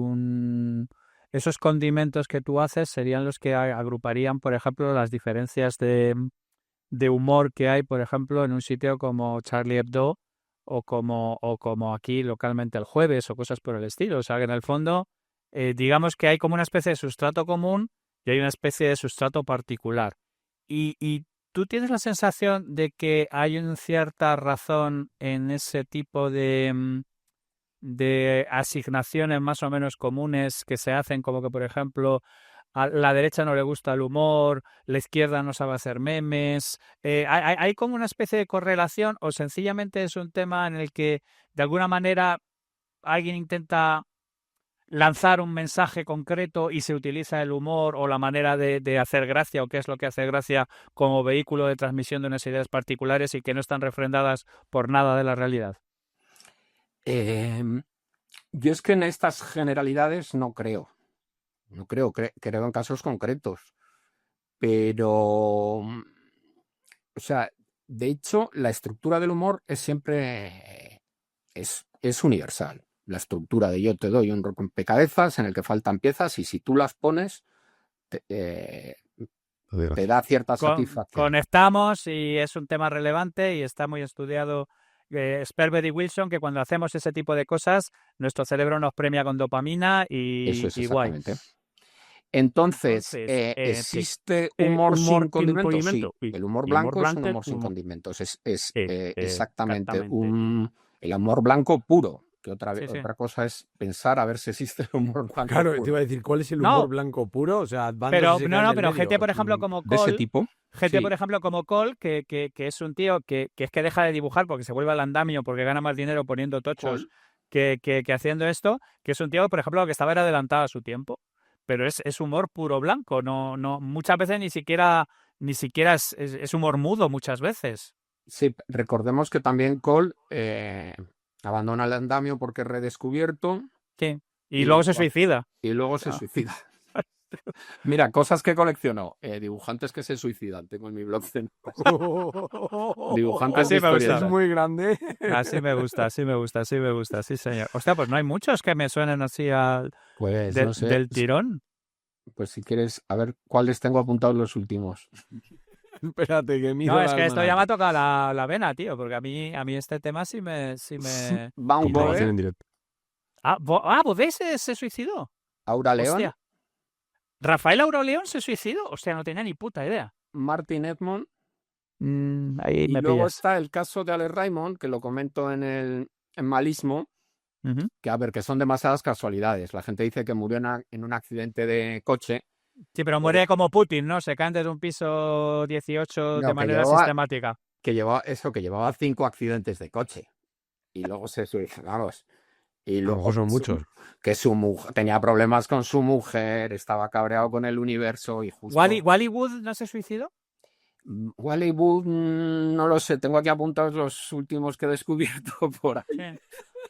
esos condimentos que tú haces serían los que agruparían, por ejemplo, las diferencias de humor que hay, por ejemplo, en un sitio como Charlie Hebdo o como aquí localmente el Jueves o cosas por el estilo? O sea, que en el fondo, digamos que hay como una especie de sustrato común y hay una especie de sustrato particular. Y tú tienes la sensación de que hay una cierta razón en ese tipo de asignaciones más o menos comunes que se hacen, como que, por ejemplo, a la derecha no le gusta el humor, la izquierda no sabe hacer memes. ¿Hay como una especie de correlación o sencillamente es un tema en el que de alguna manera alguien intenta lanzar un mensaje concreto y se utiliza el humor o la manera de hacer gracia o qué es lo que hace gracia como vehículo de transmisión de unas ideas particulares y que no están refrendadas por nada de la realidad? Yo es que en estas generalidades no creo. No creo, creo en casos concretos. Pero, o sea, de hecho, la estructura del humor es siempre es universal. La estructura de yo te doy un rompecabezas en el que faltan piezas y si tú las pones, te da cierta satisfacción. Conectamos y es un tema relevante y está muy estudiado. Sperber y Wilson, que cuando hacemos ese tipo de cosas, nuestro cerebro nos premia con dopamina Eso es y guay. exactamente. Entonces, ¿existe humor sin condimentos? Sí, el humor blanco es un humor sin condimentos. Es exactamente el humor blanco puro. Que otra cosa es pensar a ver si existe el humor blanco Claro, puro. te iba a decir, ¿cuál es el humor blanco puro? O sea, pero gente, por ejemplo, como de ese Cole, tipo. gente, Sí. por ejemplo, como Cole, que es un tío que es que deja de dibujar porque se vuelve al andamio, porque gana más dinero poniendo tochos que haciendo esto, que es un tío, por ejemplo, que estaba adelantado a su tiempo. Pero es humor puro blanco, no, muchas veces ni siquiera es humor mudo muchas veces. Sí, recordemos que también Cole abandona el andamio porque es redescubierto. Sí. Y luego se suicida. Y luego se suicida. Mira, cosas que colecciono. Dibujantes que se suicidan. Tengo en mi blog de dibujantes Así de me gusta. historietas. Es muy grande. Así me gusta, sí, señor. Hostia, pues no hay muchos que me suenen así Pues no sé. del tirón. Pues si quieres, a ver cuáles tengo apuntados los últimos. Espérate, que miro. No, es que esto ya me ha tocado la vena, tío, porque a mí este tema sí me... Baum Información en directo. ¿Bodé se suicidó? Aura León. Hostia. ¿Rafael Aureoleón se suicidó? Hostia, no tenía ni puta idea. Martin Edmond. Ahí y me luego pillas. está el caso de Alex Raymond, que lo comento en Malismo, que a ver, que son demasiadas casualidades. La gente dice que murió en un accidente de coche Sí, pero muere como Putin, ¿no? Se cae desde un piso 18 de No, manera sistemática. que llevaba 5 accidentes de coche. Y luego se suicidamos. Y A lo luego mejor son muchos. que su mujer tenía problemas con su mujer, estaba cabreado con el universo y justo... ¿Wally Wood no se suicidó? Wally Wood, no lo sé, tengo aquí apuntados los últimos que he descúbierto por ahí. Sí.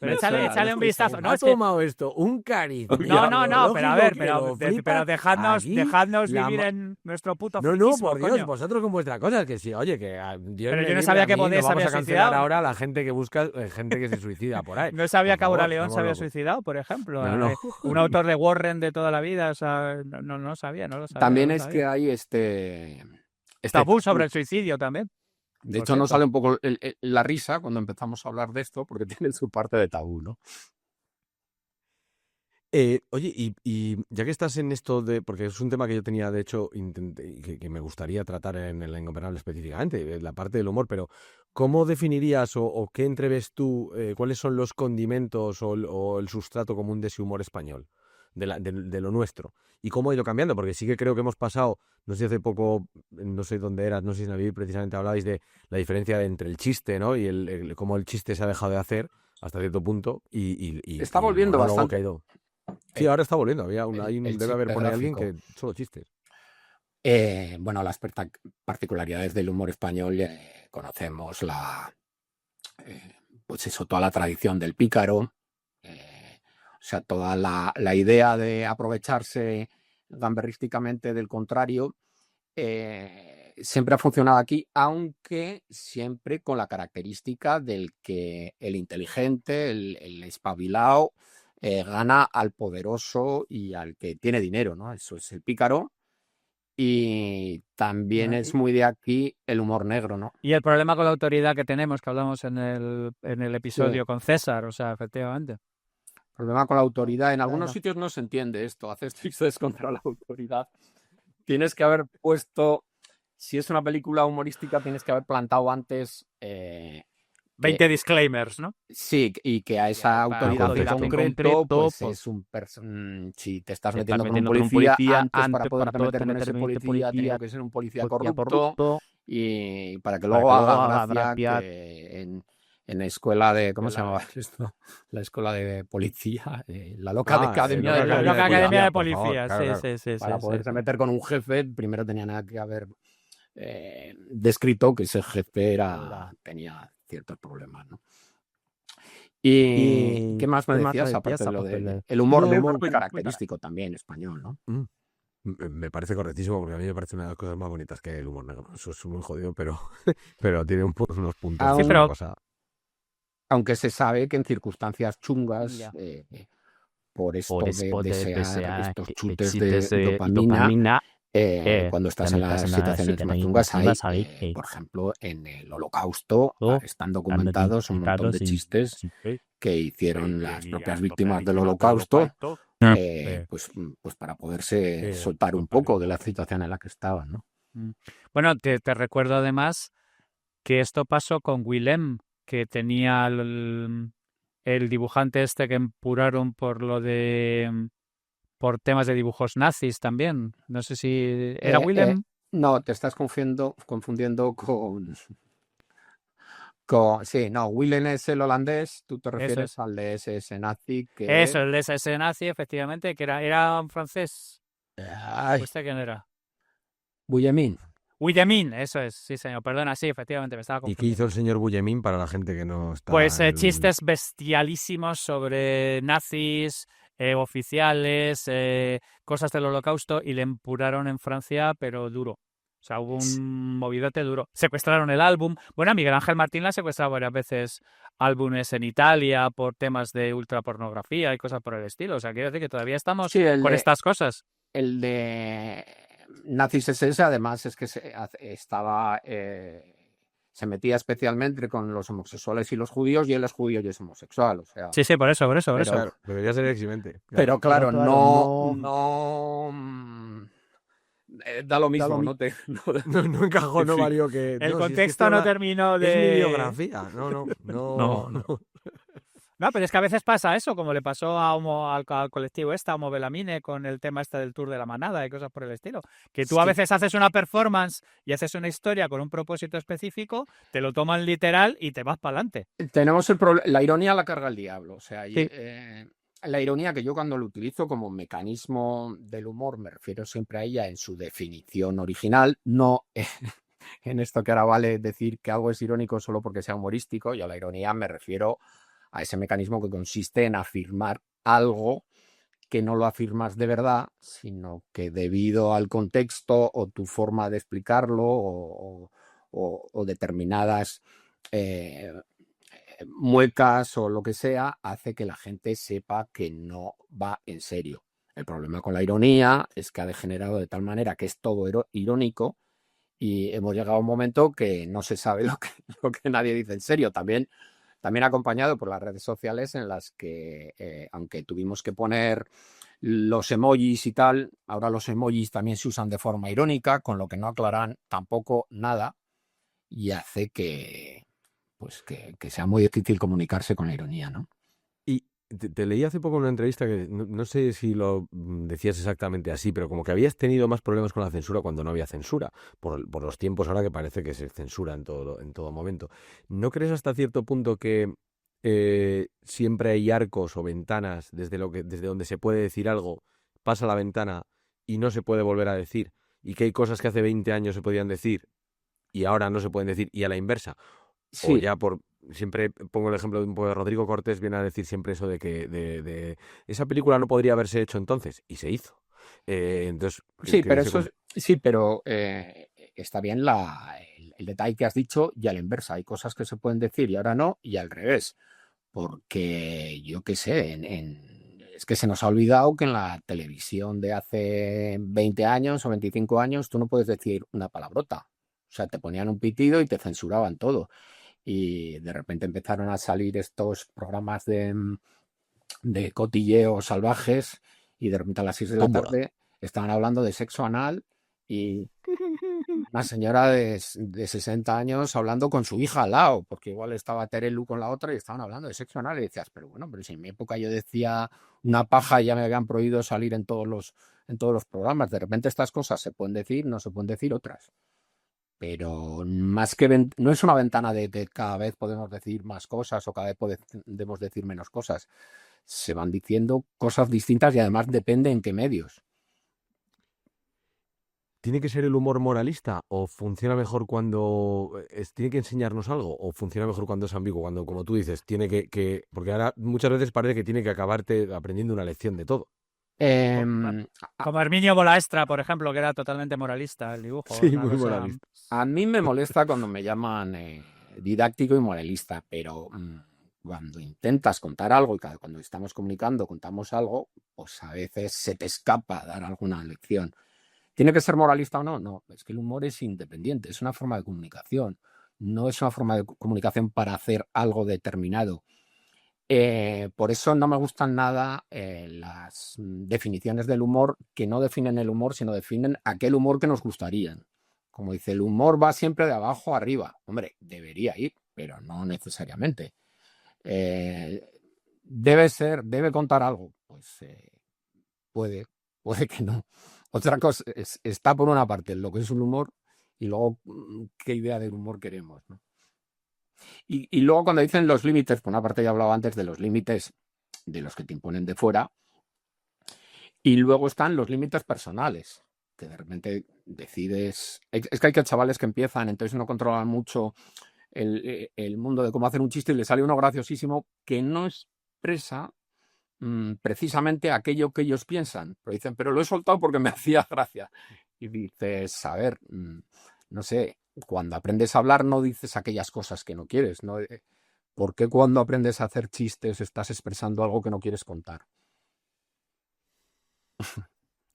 Pero Me suena, échale no un estoy vistazo. seguro. No, Ha es que... tomado esto un cariz. No, pero a ver, pero flipas. dejadnos Aquí, vivir en nuestro puto No, friquismo, por Dios, coño. vosotros con vuestras cosas, que sí, oye, que Dios Pero me yo no libre sabía a que mí, Bodé no se vamos había a cancelar suicidado. ahora a la gente que busca gente que se suicida por ahí. No sabía Por que Aura favor, León se estamos había locos. suicidado, por ejemplo. No. Un autor de Warren de toda la vida, o sea, no sabía, no lo sabía. También no lo es sabía. que hay este Tabú sobre el suicidio también. De por hecho, nos cierto. sale un poco la risa cuando empezamos a hablar de esto, porque tiene su parte de tabú, ¿no? Oye, y ya que estás en esto de... Porque es un tema que yo tenía, de hecho, que me gustaría tratar en el Ingobernable específicamente, la parte del humor, pero ¿cómo definirías o qué entreves tú, cuáles son los condimentos o el sustrato común de ese humor español, de lo nuestro? ¿Y cómo ha ido cambiando? Porque sí que creo que hemos pasado, no sé, hace poco, no sé dónde eras, no sé si en Aviv precisamente hablabais de la diferencia entre el chiste, ¿no? Y cómo el chiste se ha dejado de hacer hasta cierto punto y Está el volviendo monólogo bastante. que ha ido... Sí, ahora está volviendo. Debe haber chiste por ahí alguien gráfico. que solo chistes. Bueno, las particularidades del humor español, conocemos pues eso, toda la tradición del pícaro, o sea, toda la idea de aprovecharse gamberrísticamente del contrario, siempre ha funcionado aquí, aunque siempre con la característica del que el inteligente, el espabilado, gana al poderoso y al que tiene dinero, ¿no? Eso es el pícaro. Y también es muy de aquí el humor negro, ¿no? Y el problema con la autoridad que tenemos, que hablamos en el episodio con César, o sea, efectivamente. El problema con la autoridad, en algunos Claro. sitios no se entiende esto, haces chistes contra la autoridad. Tienes que haber puesto, si es una película humorística, tienes que haber plantado antes... 20 disclaimers, ¿no? Sí, y que a esa autoridad en concreto, pues es si te estás metiendo con un policía, antes para poder meterte con ese policía, tenía que ser un policía corrupto, y para que luego haga gracia que en la escuela de, ¿cómo se llamaba esto? La escuela de policía, la loca academia de la loca academia de por favor, policía, claro. sí. Para poderse meter con un jefe, primero tenía que haber descrito que ese jefe tenía ciertos problemas, ¿no? ¿Y qué más me decías? Aparte de lo del humor negro es muy característico también español, ¿no? Me parece correctísimo, porque a mí me parece una de las cosas más bonitas que el humor negro. Eso es muy jodido, pero tiene unos puntos. Sí, pero... Aunque se sabe que en circunstancias chungas, por esto de desear estos chutes de dopamina, cuando estás en las situaciones más chungas, hay, por ejemplo, en el Holocausto, están documentados un montón de chistes que hicieron las propias víctimas del Holocausto, pues para poderse soltar un poco de la situación en la que estaban, ¿no? Bueno, te recuerdo además que esto pasó con Willem, que tenía el dibujante este que empuraron por temas de dibujos nazis también. No sé si era Willem. No, te estás confundiendo con... Sí, no, Willem es el holandés, tú te refieres al de SS nazi. Eso, el de SS nazi, efectivamente, que era un francés. ¿Usted quién era? Bullemin, eso es, sí señor, perdona, sí, efectivamente, me estaba confundiendo. ¿Y qué hizo el señor Bullemin para la gente que no está...? Pues chistes bestialísimos sobre nazis, oficiales, cosas del Holocausto, y le empuraron en Francia, pero duro. O sea, hubo un movidote duro. Secuestraron el álbum. Bueno, a Miguel Ángel Martín le ha secuestrado varias veces álbumes en Italia por temas de ultrapornografía y cosas por el estilo. O sea, quiero decir que todavía estamos con estas cosas. El de Nazis SS, además, es que se metía especialmente con los homosexuales y los judíos, y él es judío y es homosexual, o sea... Sí, por eso. Claro, debería ser eximente. Pero claro, no da lo mismo, no encajó, no valió que... El contexto no terminó de... Es mi biografía, no. No, pero es que a veces pasa eso, como le pasó a al colectivo a Homo Belamine con el tema del Tour de la Manada y cosas por el estilo. Que tú a Sí, veces haces una performance y haces una historia con un propósito específico, te lo toman literal y te vas para adelante. tenemos la ironía la carga el diablo. O sea, Sí. la ironía que yo cuando lo utilizo como mecanismo del humor me refiero siempre a ella en su definición original, no en esto que ahora vale decir que algo es irónico solo porque sea humorístico. Yo a la ironía me refiero a ese mecanismo que consiste en afirmar algo que no lo afirmas de verdad, sino que debido al contexto o tu forma de explicarlo o determinadas eh, muecas o lo que sea, hace que la gente sepa que no va en serio. El problema con la ironía es que ha degenerado de tal manera que es todo irónico y hemos llegado a un momento que no se sabe lo que nadie dice en serio. También acompañado por las redes sociales en las que, aunque tuvimos que poner los emojis y tal, ahora los emojis también se usan de forma irónica, con lo que no aclaran tampoco nada y hace que sea muy difícil comunicarse con la ironía, ¿no? Y te leí hace poco en una entrevista que no sé si lo decías exactamente así, pero como que habías tenido más problemas con la censura cuando no había censura, por los tiempos ahora que parece que se censura en todo momento. ¿No crees hasta cierto punto que siempre hay arcos o ventanas desde donde se puede decir algo, pasa la ventana y no se puede volver a decir? Y que hay cosas que hace 20 años se podían decir y ahora no se pueden decir, y a la inversa. O Sí, ya siempre pongo el ejemplo de un poco de Rodrigo Cortés, viene a decir siempre eso de que esa película no podría haberse hecho entonces, y se hizo. Entonces, sí, pero se sí, pero está bien el detalle que has dicho y a la inversa. Hay cosas que se pueden decir y ahora no, y al revés. Porque yo qué sé, es que se nos ha olvidado que en la televisión de hace 20 años o 25 años tú no puedes decir una palabrota. O sea, te ponían un pitido y te censuraban todo. Y de repente empezaron a salir estos programas de cotilleos salvajes y de repente a las 6 de la tómbola. tarde estaban hablando de sexo anal y una señora de 60 años hablando con su hija al lado, porque igual estaba Terelu con la otra y estaban hablando de sexo anal y decías, pero bueno, pero si en mi época yo decía una paja y ya me habían prohibido salir en todos los programas. De repente estas cosas se pueden decir, no se pueden decir otras. Pero más que no es una ventana de cada vez podemos decir más cosas o cada vez podemos decir menos cosas. Se van diciendo cosas distintas y además depende en qué medios. ¿Tiene que ser el humor moralista o funciona mejor cuando tiene que enseñarnos algo o funciona mejor cuando es ambiguo, cuando, como tú dices, tiene porque ahora muchas veces parece que tiene que acabarte aprendiendo una lección de todo? Em, a, Como Herminio Bolaestra, por ejemplo, que era totalmente moralista el dibujo. Sí, Una muy cosa. moralista. a mí me molesta cuando me llaman didáctico y moralista, pero cuando intentas contar algo y cuando estamos comunicando contamos algo, pues a veces se te escapa dar alguna lección. ¿Tiene que ser moralista o no? No, es que el humor es independiente, es una forma de comunicación, no es una forma de comunicación para hacer algo determinado. Por eso no me gustan nada las definiciones del humor que no definen el humor, sino definen aquel humor que nos gustaría. Como dice, el humor va siempre de abajo a arriba. Hombre, debería ir, pero no necesariamente. Eh, debe contar algo. Pues puede, puede que no. Otra cosa está por una parte lo que es un humor y luego qué idea del humor queremos, ¿no? Y luego cuando dicen los límites, por una parte ya hablaba antes de los límites de los que te imponen de fuera, y luego están los límites personales, que de repente decides... Es que hay chavales que empiezan, entonces no controlan mucho el mundo de cómo hacer un chiste y le sale uno graciosísimo que no expresa precisamente aquello que ellos piensan. Pero dicen, pero lo he soltado porque me hacía gracia. Y dices, a ver, no sé, cuando aprendes a hablar no dices aquellas cosas que no quieres, ¿no? ¿Por qué cuando aprendes a hacer chistes estás expresando algo que no quieres contar?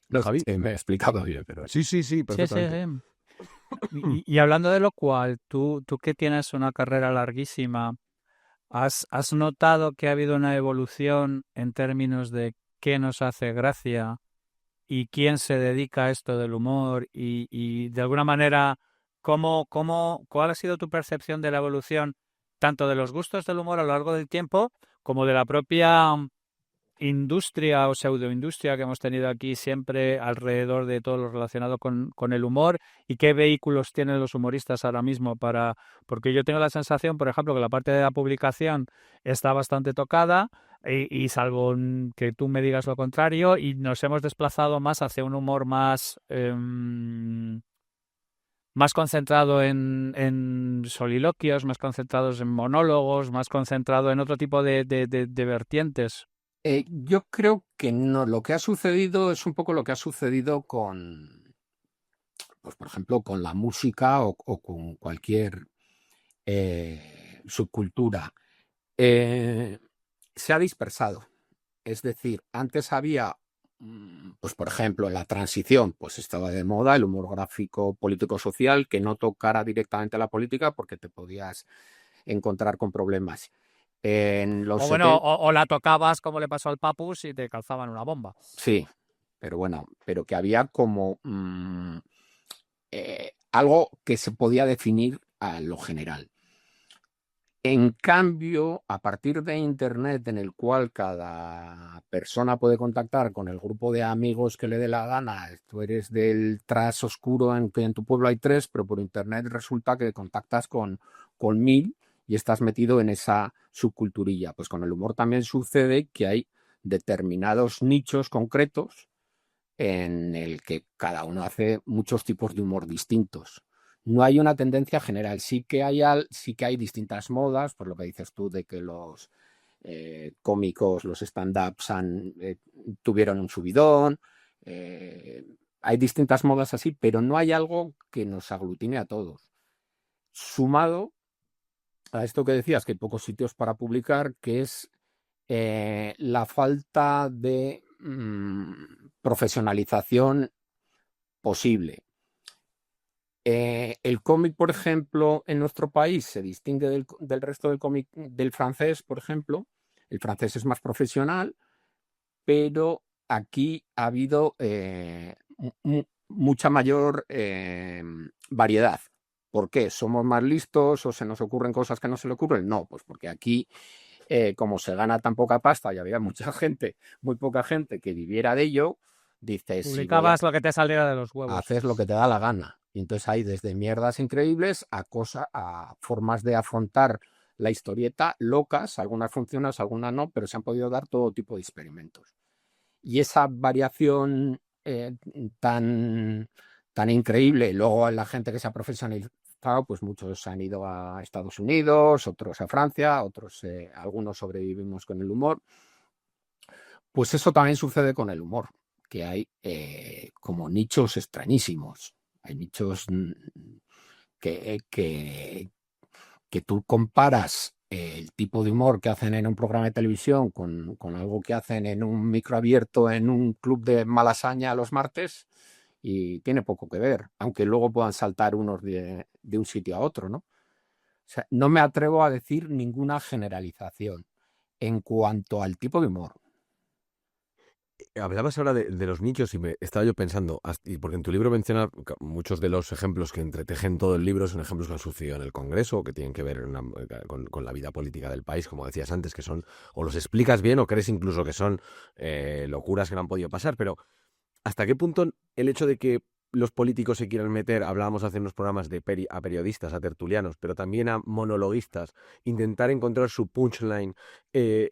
No sé Javi. si me he explicado bien, pero... Sí, sí, sí, Sí, sí, perfectamente. sí. Y hablando de lo cual, tú que tienes una carrera larguísima, ¿has notado que ha habido una evolución en términos de qué nos hace gracia y quién se dedica a esto del humor y de alguna manera, cuál ha sido tu percepción de la evolución tanto de los gustos del humor a lo largo del tiempo como de la propia industria o pseudoindustria que hemos tenido aquí siempre alrededor de todo lo relacionado con el humor y qué vehículos tienen los humoristas ahora mismo porque yo tengo la sensación, por ejemplo, que la parte de la publicación está bastante tocada y salvo que tú me digas lo contrario y nos hemos desplazado más hacia un humor más concentrado en soliloquios, más concentrados en monólogos, más concentrado en otro tipo de vertientes. Yo creo que no. Lo que ha sucedido es un poco lo que ha sucedido con, pues por ejemplo, con la música o con cualquier subcultura. Se ha dispersado. Es decir, antes había, pues por ejemplo, en la transición, pues estaba de moda el humor gráfico político-social que no tocara directamente la política porque te podías encontrar con problemas. En los O bueno, 70, o la tocabas como le pasó al Papus y te calzaban una bomba. sí, pero bueno, pero que había como algo que se podía definir a lo general. En cambio, a partir de Internet, en el cual cada persona puede contactar con el grupo de amigos que le dé la gana, tú eres del tras oscuro en que en tu pueblo hay 3, pero por Internet resulta que contactas con 1000 y estás metido en esa subculturilla. Pues con el humor también sucede que hay determinados nichos concretos en el que cada uno hace muchos tipos de humor distintos. No hay una tendencia general, sí que hay distintas modas, por lo que dices tú de que los cómicos, los stand-ups tuvieron un subidón, hay distintas modas así, pero no hay algo que nos aglutine a todos. Sumado a esto que decías, que hay pocos sitios para publicar, que es la falta de profesionalización posible. El cómic, por ejemplo, en nuestro país se distingue del resto del cómic del francés, por ejemplo. El francés es más profesional, pero aquí ha habido mucha mayor variedad. ¿Por qué? ¿Somos más listos o se nos ocurren cosas que no se le ocurren? No, pues porque aquí, como se gana tan poca pasta y había mucha gente, muy poca gente que viviera de ello, dices, si voy Publicabas lo que te saliera de los huevos. haces lo que te da la gana. Y entonces hay desde mierdas increíbles a formas de afrontar la historieta locas, algunas funcionan, algunas no, pero se han podido dar todo tipo de experimentos. Y esa variación tan increíble, luego la gente que se ha profesionalizado, pues muchos han ido a Estados Unidos, otros a Francia, otros, algunos sobrevivimos con el humor. Pues eso también sucede con el humor, que hay como nichos extrañísimos. Hay nichos que tú comparas el tipo de humor que hacen en un programa de televisión con algo que hacen en un micro abierto en un club de Malasaña los martes y tiene poco que ver, aunque luego puedan saltar unos de un sitio a otro, ¿no? O sea, no me atrevo a decir ninguna generalización en cuanto al tipo de humor. Hablabas ahora de los nichos y me estaba yo pensando, y porque en tu libro mencionas muchos de los ejemplos que entretejen todo el libro son ejemplos que han sucedido en el Congreso, que tienen que ver con la vida política del país, como decías antes, que son, o los explicas bien o crees incluso que son locuras que no han podido pasar, pero ¿hasta qué punto el hecho de que los políticos se quieran meter, hablábamos hace unos programas a periodistas, a tertulianos, pero también a monologuistas, intentar encontrar su punchline,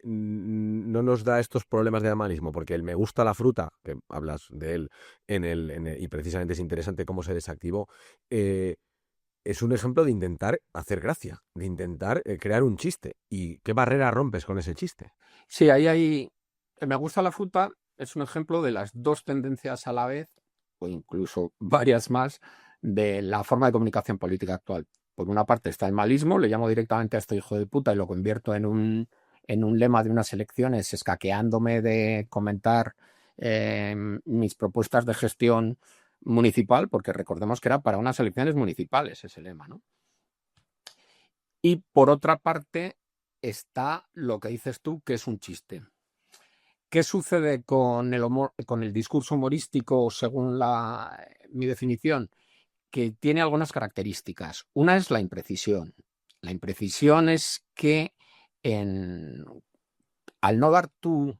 no nos da estos problemas de amarismo? Porque el me gusta la fruta, que hablas de él y precisamente es interesante cómo se desactivó, es un ejemplo de intentar hacer gracia, de intentar crear un chiste. ¿Y qué barrera rompes con ese chiste? Sí, ahí hay. Me gusta la fruta es un ejemplo de las dos tendencias a la vez, o incluso varias más, de la forma de comunicación política actual. Por una parte está el malismo, le llamo directamente a este hijo de puta y lo convierto en un lema de unas elecciones, escaqueándome de comentar mis propuestas de gestión municipal, porque recordemos que era para unas elecciones municipales ese lema, ¿no? Y por otra parte está lo que dices tú, que es un chiste. ¿Qué sucede con el discurso humorístico según mi definición? Que tiene algunas características. Una es la imprecisión. La imprecisión es que al no dar tú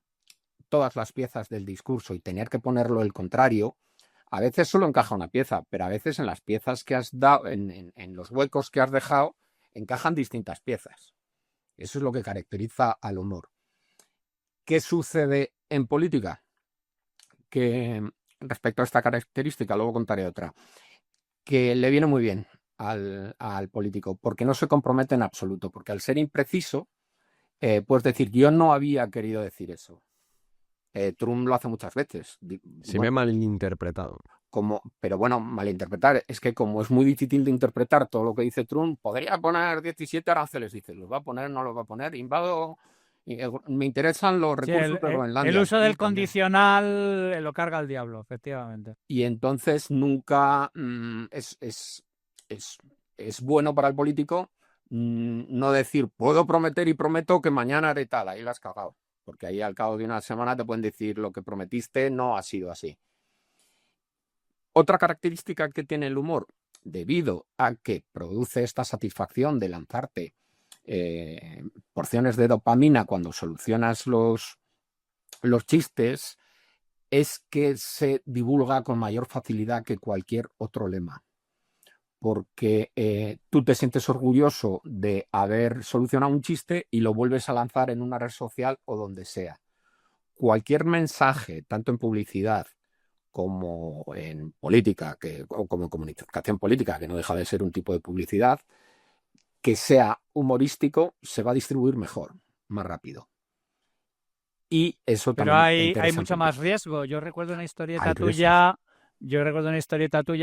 todas las piezas del discurso y tener que ponerlo el contrario, a veces solo encaja una pieza, pero a veces en las piezas que has dado, en los huecos que has dejado, encajan distintas piezas. Eso es lo que caracteriza al humor. ¿Qué sucede en política? Que respecto a esta característica, luego contaré otra, que le viene muy bien al político, porque no se compromete en absoluto, porque al ser impreciso, puedes decir, yo no había querido decir eso. Trump lo hace muchas veces. Se me ha malinterpretado. Pero bueno, malinterpretar. Es que como es muy difícil de interpretar todo lo que dice Trump, podría poner 17 aranceles, dice, ¿los va a poner? ¿No los va a poner? Invado. Me interesan los recursos de Groenlandia. El uso del condicional lo carga el diablo, efectivamente. Y entonces nunca es bueno para el político no decir, puedo prometer y prometo que mañana haré tal, ahí la has cagado. Porque ahí al cabo de una semana te pueden decir lo que prometiste no ha sido así. Otra característica que tiene el humor, debido a que produce esta satisfacción de lanzarte porciones de dopamina cuando solucionas los chistes, es que se divulga con mayor facilidad que cualquier otro lema. Porque tú te sientes orgulloso de haber solucionado un chiste y lo vuelves a lanzar en una red social o donde sea. Cualquier mensaje, tanto en publicidad como en política, o como en comunicación política, que no deja de ser un tipo de publicidad, que sea humorístico, se va a distribuir mejor, más rápido. Y eso pero también hay mucho más riesgo. Yo recuerdo una historieta tuya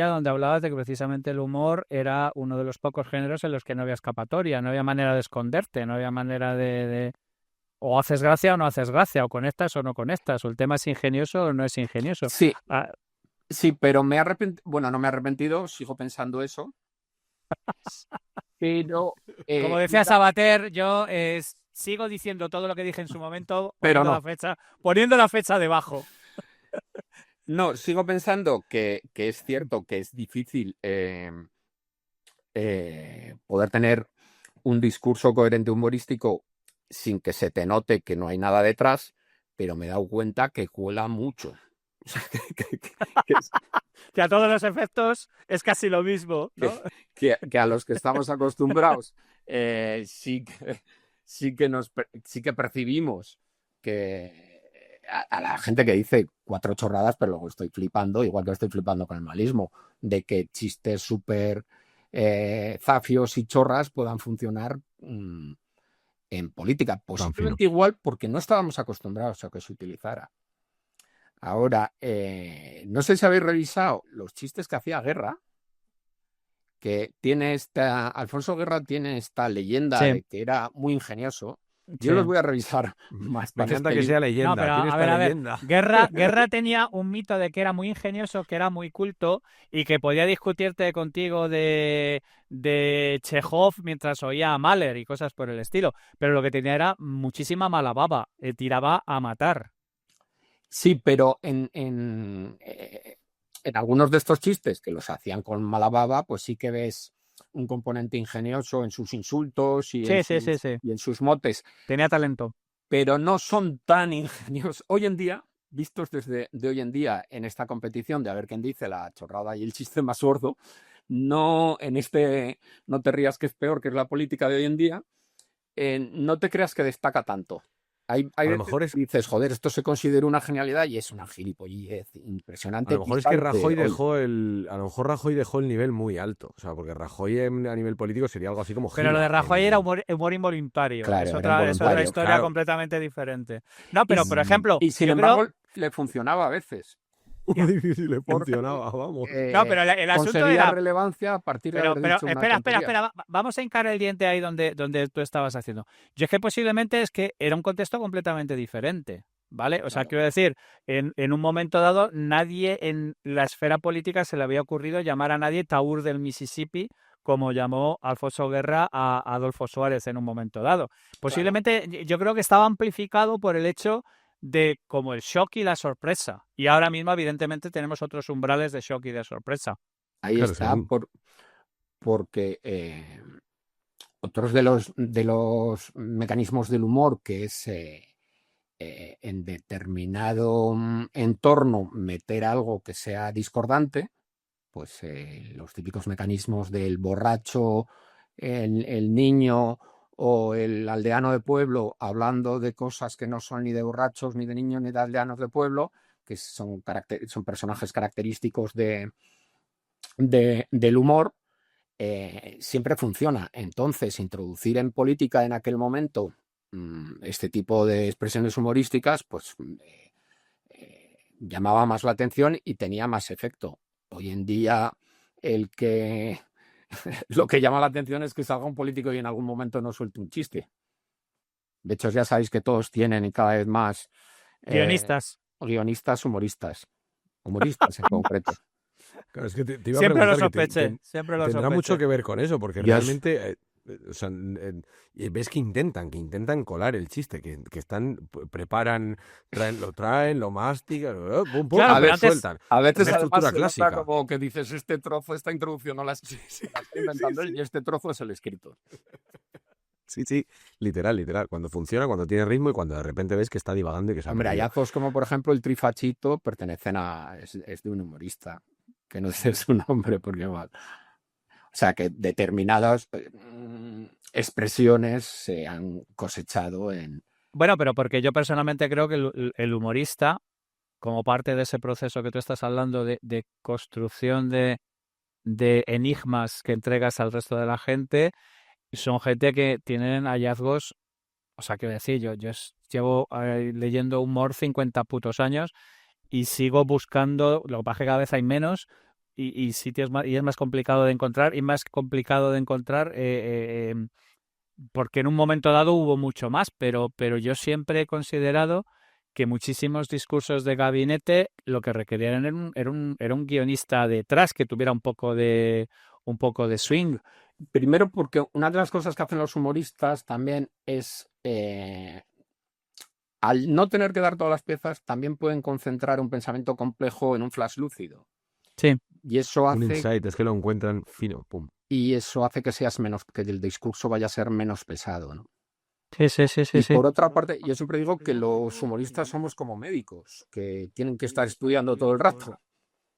donde hablabas de que precisamente el humor era uno de los pocos géneros en los que no había escapatoria, no había manera de esconderte, no había manera de o haces gracia o no haces gracia, o conectas o no conectas, o el tema es ingenioso o no es ingenioso. Sí, sí, pero me he arrepentido, bueno, no me he arrepentido, sigo pensando eso. Pero como decía Sabater, yo sigo diciendo todo lo que dije en su momento, poniendo la fecha debajo. No, sigo pensando que es cierto que es difícil poder tener un discurso coherente humorístico sin que se te note que no hay nada detrás, pero me he dado cuenta que cuela mucho. Que a todos los efectos es casi lo mismo, ¿no? Que a los que estamos acostumbrados sí que percibimos que a la gente que dice 4 chorradas, pero luego estoy flipando, igual que estoy flipando con el malismo, de que chistes súper zafios y chorras puedan funcionar en política. Posiblemente igual porque no estábamos acostumbrados a que se utilizara. Ahora, no sé si habéis revisado los chistes que hacía Guerra, que Alfonso Guerra tiene esta leyenda de que era muy ingenioso. Yo los voy a revisar más. Me encanta que sea leyenda. No, pero a ver, Guerra tenía un mito de que era muy ingenioso, que era muy culto y que podía discutirte contigo de Chekhov mientras oía a Mahler y cosas por el estilo. Pero lo que tenía era muchísima mala baba. Tiraba a matar. Sí, pero en algunos de estos chistes que los hacían con mala baba, pues sí que ves un componente ingenioso en sus insultos y en sus motes. Tenía talento. Pero no son tan ingeniosos. Hoy en día, vistos desde hoy en día en esta competición de a ver quién dice la chorrada y el chiste más sordo, no te rías que es peor, que es la política de hoy en día, no te creas que destaca tanto. Hay a lo mejor dices, joder, esto se considera una genialidad y es una gilipollez impresionante. A lo mejor es que Rajoy dejó el nivel muy alto. O sea, porque Rajoy a nivel político sería algo así como Pero lo de Rajoy era humor involuntario. Claro, es otra historia completamente diferente. No, pero por ejemplo... Y sin embargo, le funcionaba a veces. Muy difícil le funcionaba, vamos. No, pero el asunto era relevancia a partir de espera, vamos a hincar el diente ahí donde tú estabas haciendo. Yo es que posiblemente es que era un contexto completamente diferente, ¿vale? O sea, quiero decir, en un momento dado, nadie en la esfera política se le había ocurrido llamar a nadie Taur del Mississippi, como llamó Alfonso Guerra a Adolfo Suárez en un momento dado. Posiblemente yo creo que estaba amplificado por el hecho de como el shock y la sorpresa. Y ahora mismo, evidentemente, tenemos otros umbrales de shock y de sorpresa. Ahí está, porque otros de los mecanismos del humor, que es en determinado entorno meter algo que sea discordante, pues los típicos mecanismos del borracho, el niño o el aldeano de pueblo hablando de cosas que no son ni de borrachos, ni de niños, ni de aldeanos de pueblo, que son personajes característicos del humor, siempre funciona. Entonces, introducir en política en aquel momento este tipo de expresiones humorísticas, pues llamaba más la atención y tenía más efecto. Hoy en día, lo que llama la atención es que salga un político y en algún momento no suelte un chiste. De hecho, ya sabéis que todos tienen y cada vez más Guionistas. guionistas humoristas en concreto. Claro, es que te iba a Siempre lo preguntar que sospeché, siempre lo tendrá sospeché. mucho que ver con eso, porque Yes. realmente, o sea, ves que intentan colar el chiste, que preparan, lo mastican, pum, pum, Claro, a pero ver, antes- sueltan. A veces Una estructura además se nota clásica. como que dices, esta introducción no la estoy inventando él y este trozo es el escrito. Sí, literal. Cuando funciona, cuando tiene ritmo y cuando de repente ves que está divagando y que se ha Hombre, perdido. hallazgos como por ejemplo el Trifachito pertenecen es de un humorista, que no sé su nombre porque mal. O sea que determinadas expresiones se han cosechado en... Bueno, pero porque yo personalmente creo que el humorista, como parte de ese proceso que tú estás hablando de construcción de enigmas que entregas al resto de la gente, son gente que tienen hallazgos, o sea, quiero decir, yo llevo leyendo humor 50 putos años y sigo buscando, lo que pasa es que cada vez hay menos y sitios más, y es más complicado de encontrar, porque en un momento dado hubo mucho más, pero yo siempre he considerado que muchísimos discursos de gabinete lo que requerían era un guionista detrás que tuviera un poco de swing. Primero porque una de las cosas que hacen los humoristas también es, al no tener que dar todas las piezas, también pueden concentrar un pensamiento complejo en un flash lúcido. Sí. Y eso Un hace... insight, es que lo encuentran fino, pum. Y eso hace que que el discurso vaya a ser menos pesado, ¿no? Sí. Por otra parte, yo siempre digo que los humoristas somos como médicos, que tienen que estar estudiando todo el rato.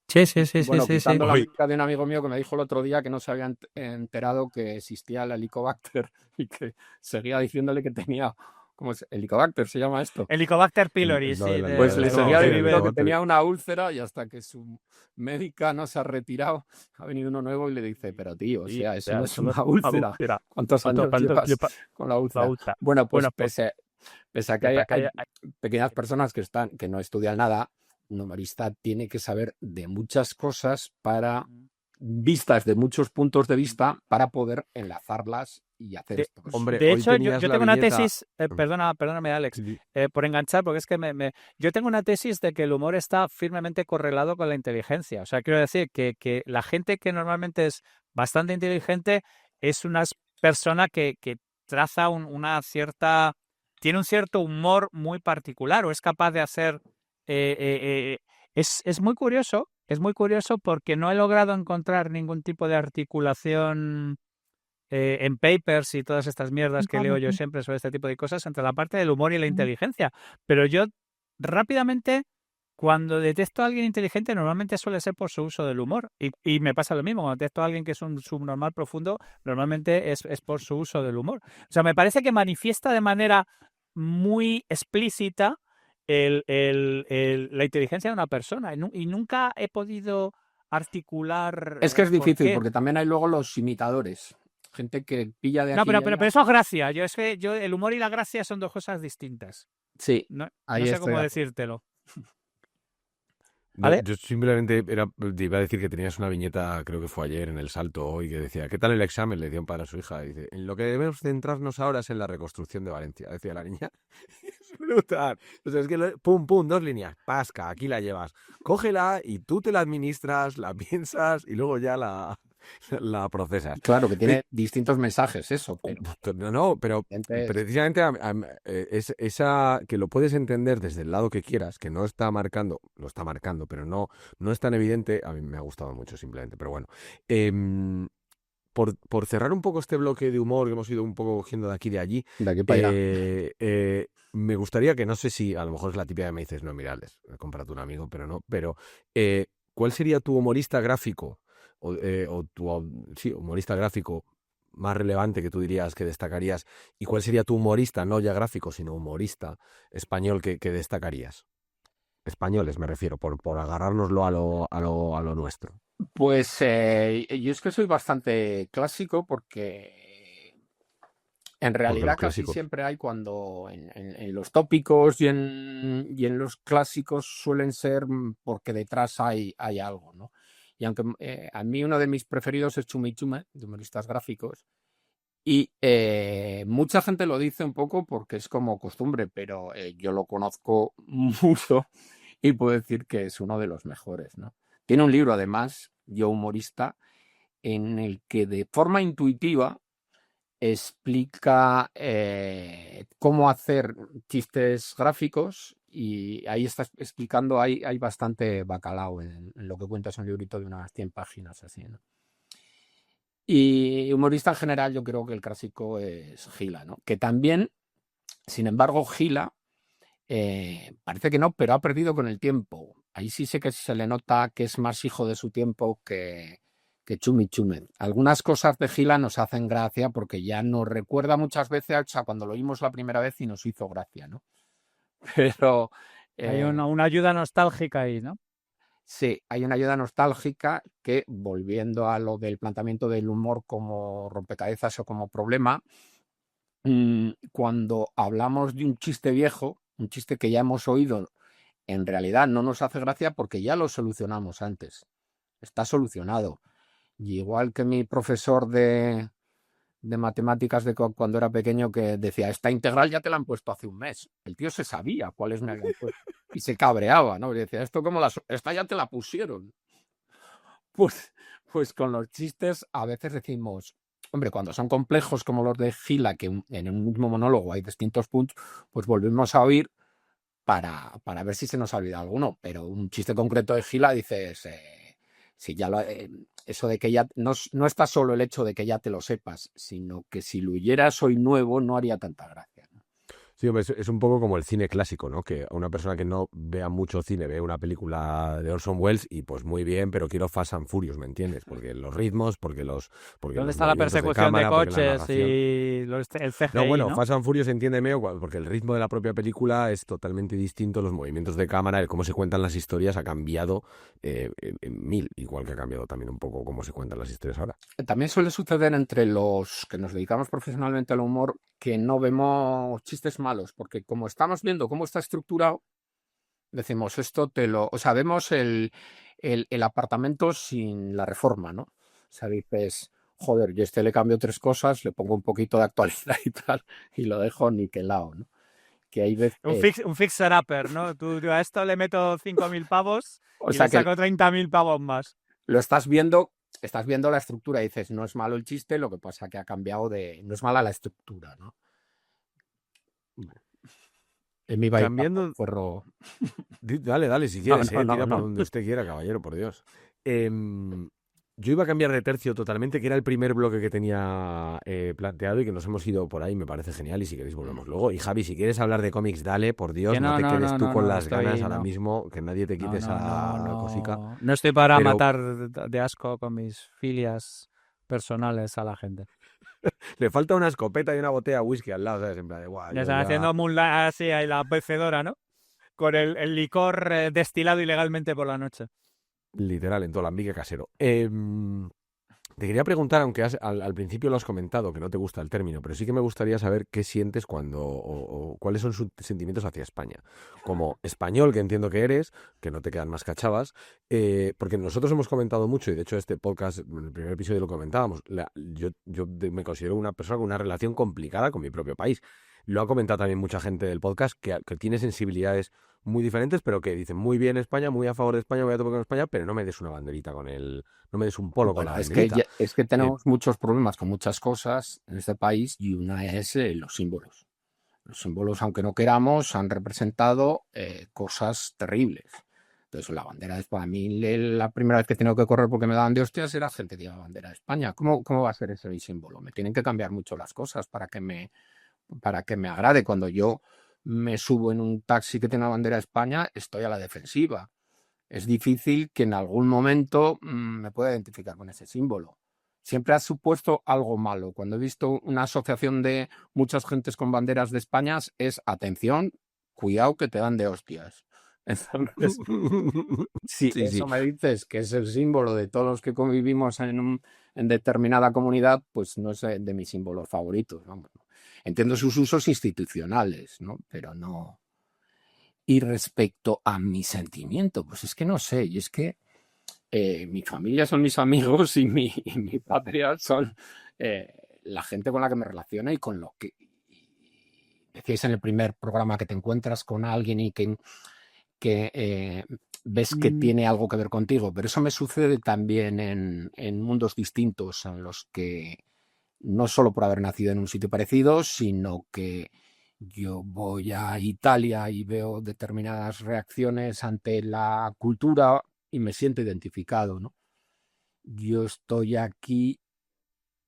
Sí. Bueno, quitando la Uy. médica de un amigo mío que me dijo el otro día que no se había enterado que existía el Helicobacter y que seguía diciéndole que tenía... ¿Cómo es? Helicobacter se llama esto. Helicobacter pylori, No, sí. Pues le seguía sí, diciendo que Helicobacter. tenía una úlcera y hasta que su médica no se ha retirado, ha venido uno nuevo y le dice, pero tío, o sea, eso no es una úlcera. ¿Cuántos años llevas con la úlcera? Bueno, pues pese a que hay pequeñas personas que no estudian nada, un humorista tiene que saber de muchas cosas vistas de muchos puntos de vista para poder enlazarlas y hacer esto. Hombre, de hoy hecho, yo tenías la tengo una viñeta- tesis, perdóname Alex, Sí, por enganchar, porque es que yo tengo una tesis de que el humor está firmemente correlado con la inteligencia. O sea, quiero decir que la gente que normalmente es bastante inteligente es una persona que traza tiene un cierto humor muy particular o es capaz de hacer... Es muy curioso porque no he logrado encontrar ningún tipo de articulación en papers y todas estas mierdas que leo yo siempre sobre este tipo de cosas entre la parte del humor y la inteligencia. Pero yo rápidamente, cuando detecto a alguien inteligente, normalmente suele ser por su uso del humor. Y me pasa lo mismo, cuando detecto a alguien que es un subnormal profundo, normalmente es por su uso del humor. O sea, me parece que manifiesta de manera muy explícita la inteligencia de una persona. Y nunca he podido articular... Es que es por difícil qué. porque también hay luego los imitadores. Gente que pilla de aquí No, y pero allá. eso es gracia. El humor y la gracia son dos cosas distintas. Sí, No ahí sé estoy cómo de acuerdo. decírtelo. No, ¿Vale? yo simplemente te iba a decir que tenías una viñeta, creo que fue ayer en El Salto hoy, que decía, ¿qué tal el examen? Le decía un padre a su hija. Y dice, en lo que debemos centrarnos ahora es en la reconstrucción de Valencia, decía la niña. Es brutal. O sea, es que pum, 2 líneas. Pasca, aquí la llevas. Cógela y tú te la administras, la piensas y luego ya la procesas. Claro, que tiene distintos mensajes eso, pero... No, pero Entonces- precisamente es esa que lo puedes entender desde el lado que quieras, que no está marcando, lo está marcando, pero no es tan evidente. A mí me ha gustado mucho simplemente, pero bueno. por cerrar un poco este bloque de humor que hemos ido un poco cogiendo de aquí y de allí, De aquí para allá. me gustaría que, no sé si a lo mejor es la típica que me dices, no, mira, cómprate un amigo, pero no, pero ¿cuál sería tu humorista gráfico o sí, humorista gráfico más relevante que tú dirías que destacarías? ¿Y cuál sería tu humorista, no ya gráfico, sino humorista español que destacarías? Españoles me refiero, por agarrárnoslo a lo nuestro. Pues yo es que soy bastante clásico porque en Porque realidad los casi clásicos. siempre hay cuando en los tópicos y en los clásicos suelen ser porque detrás hay algo, ¿no? Y aunque a mí uno de mis preferidos es Chumi Chume, de humoristas gráficos, y mucha gente lo dice un poco porque es como costumbre, pero yo lo conozco mucho y puedo decir que es uno de los mejores, ¿no? Tiene un libro, además, Yo humorista, en el que de forma intuitiva explica cómo hacer chistes gráficos y ahí está explicando, hay bastante bacalao en lo que cuenta, es un librito de unas 100 páginas así, ¿no? Y humorista en general yo creo que el clásico es Gila, ¿no? Que también, sin embargo, Gila parece que no, pero ha perdido con el tiempo. Ahí sí sé que se le nota que es más hijo de su tiempo que Chumi Chume. Algunas cosas de Gila nos hacen gracia porque ya nos recuerda muchas veces a cuando lo oímos la primera vez y nos hizo gracia, ¿no? Pero Hay una ayuda nostálgica ahí, ¿no? sí, hay una ayuda nostálgica que, volviendo a lo del planteamiento del humor como rompecabezas o como problema, cuando hablamos de un chiste viejo, un chiste que ya hemos oído, en realidad no nos hace gracia porque ya lo solucionamos antes. Está solucionado. Y igual que mi profesor de matemáticas de cuando era pequeño que decía, esta integral ya te la han puesto hace un mes. El tío se sabía cuáles me habían puesto y se cabreaba, ¿no? Y decía, esto como esta ya te la pusieron. Pues con los chistes a veces decimos, hombre, cuando son complejos como los de Gila, que en un mismo monólogo hay distintos puntos, pues volvemos a oír para ver si se nos ha olvidado alguno. Pero un chiste concreto de Gila dices, si ya eso de que ya no está solo el hecho de que ya te lo sepas, sino que si lo oyeras hoy nuevo no haría tanta gracia, ¿no? Sí, hombre, es un poco como el cine clásico, ¿no? Que a una persona que no vea mucho cine ve una película de Orson Welles y pues muy bien, pero quiero Fast and Furious, ¿me entiendes? Porque los ritmos, porque ¿Dónde los está la movimientos de persecución de cámara, porque la coches narración. y el No, CGI, bueno, ¿no? Fast and Furious entiéndeme, porque el ritmo de la propia película es totalmente distinto, los movimientos de cámara, el cómo se cuentan las historias ha cambiado en mil, igual que ha cambiado también un poco cómo se cuentan las historias ahora. También suele suceder entre los que nos dedicamos profesionalmente al humor que no vemos chistes malos, porque como estamos viendo cómo está estructurado, decimos o sea, vemos el apartamento sin la reforma, ¿no? O sea, dices, joder, yo le cambio 3 cosas, le pongo un poquito de actualidad y tal, y lo dejo niquelado, ¿no? Que hay veces, Un fixer-upper, ¿no? Tú a esto le meto 5.000 pavos o y sea, le que saco 30.000 pavos más. lo estás viendo la estructura y dices, no es malo el chiste, lo que pasa que ha cambiado no es mala la estructura, ¿no? Bueno, en mi país Cambiando. fue Dale, si No, quieres, no, no, tira por no. donde usted quiera, caballero, por Dios. Yo iba a cambiar de tercio totalmente, que era el primer bloque que tenía planteado y que nos hemos ido por ahí, me parece genial y si queréis volvemos luego. Y Javi, si quieres hablar de cómics, dale, por Dios, Que no te quedes tú con las ganas ahora no. mismo, que nadie te quite esa cosica. No estoy para Pero matar de asco con mis filias personales a la gente. le falta una escopeta y una botella de whisky al lado, ¿sabes? En plan de, guau, Ya yo están ya... haciendo así ahí la bebedora, ¿no? Con el licor destilado ilegalmente por la noche. Literal, en todo el ambique casero. Te quería preguntar, aunque al principio lo has comentado, que no te gusta el término, pero sí que me gustaría saber qué sientes o cuáles son sus sentimientos hacia España. Como español, que entiendo que eres, que no te quedan más cachavas, porque nosotros hemos comentado mucho, y de hecho este podcast, en el primer episodio lo comentábamos, me considero una persona con una relación complicada con mi propio país. Lo ha comentado también mucha gente del podcast, que tiene sensibilidades muy diferentes, pero que dicen muy bien España, muy a favor de España, voy a tope con España, pero no me des una banderita no me des un polo con la Bueno, banderita. es que tenemos muchos problemas con muchas cosas en este país y una es los símbolos. Los símbolos, aunque no queramos, han representado cosas terribles. Entonces, la bandera de España, a mí la primera vez que he tenido que correr porque me daban de hostias era gente que lleva la bandera de España. ¿Cómo va a ser ese mi símbolo? Me tienen que cambiar mucho las cosas para que me agrade. Cuando yo me subo en un taxi que tiene la bandera de España, estoy a la defensiva. Es difícil que en algún momento me pueda identificar con ese símbolo. Siempre ha supuesto algo malo. Cuando he visto una asociación de muchas gentes con banderas de España, es atención, cuidado que te dan de hostias. Entonces, si Sí, eso sí. me dices que es el símbolo de todos los que convivimos en determinada comunidad, pues no es de mis símbolos favoritos. Vamos. Entiendo sus usos institucionales, ¿no? Pero no. Y respecto a mi sentimiento, pues es que no sé, y es que mi familia son mis amigos y mi patria son la gente con la que me relaciono y con lo que decíais en el primer programa, que te encuentras con alguien y que ves que tiene algo que ver contigo, pero eso me sucede también en mundos distintos, en los que no solo por haber nacido en un sitio parecido, sino que yo voy a Italia y veo determinadas reacciones ante la cultura y me siento identificado, ¿no? Yo estoy aquí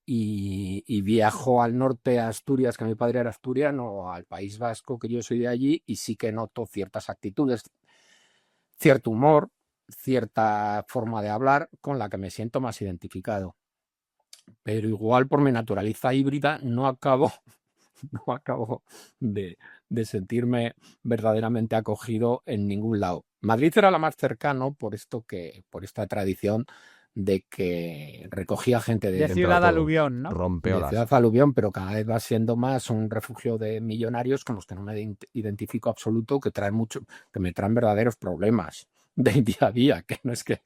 y viajo al norte, a Asturias, que mi padre era asturiano, al País Vasco, que yo soy de allí, y sí que noto ciertas actitudes, cierto humor, cierta forma de hablar con la que me siento más identificado. Pero igual por mi naturaleza híbrida no acabo de sentirme verdaderamente acogido en ningún lado. Madrid era la más cercano por esta tradición de que recogía gente De Entró ciudad todo. aluvión, ¿no? de Rompeolas. ciudad aluvión, pero cada vez va siendo más un refugio de millonarios con los que no me identifico absoluto, que me traen verdaderos problemas del día a día, que no es que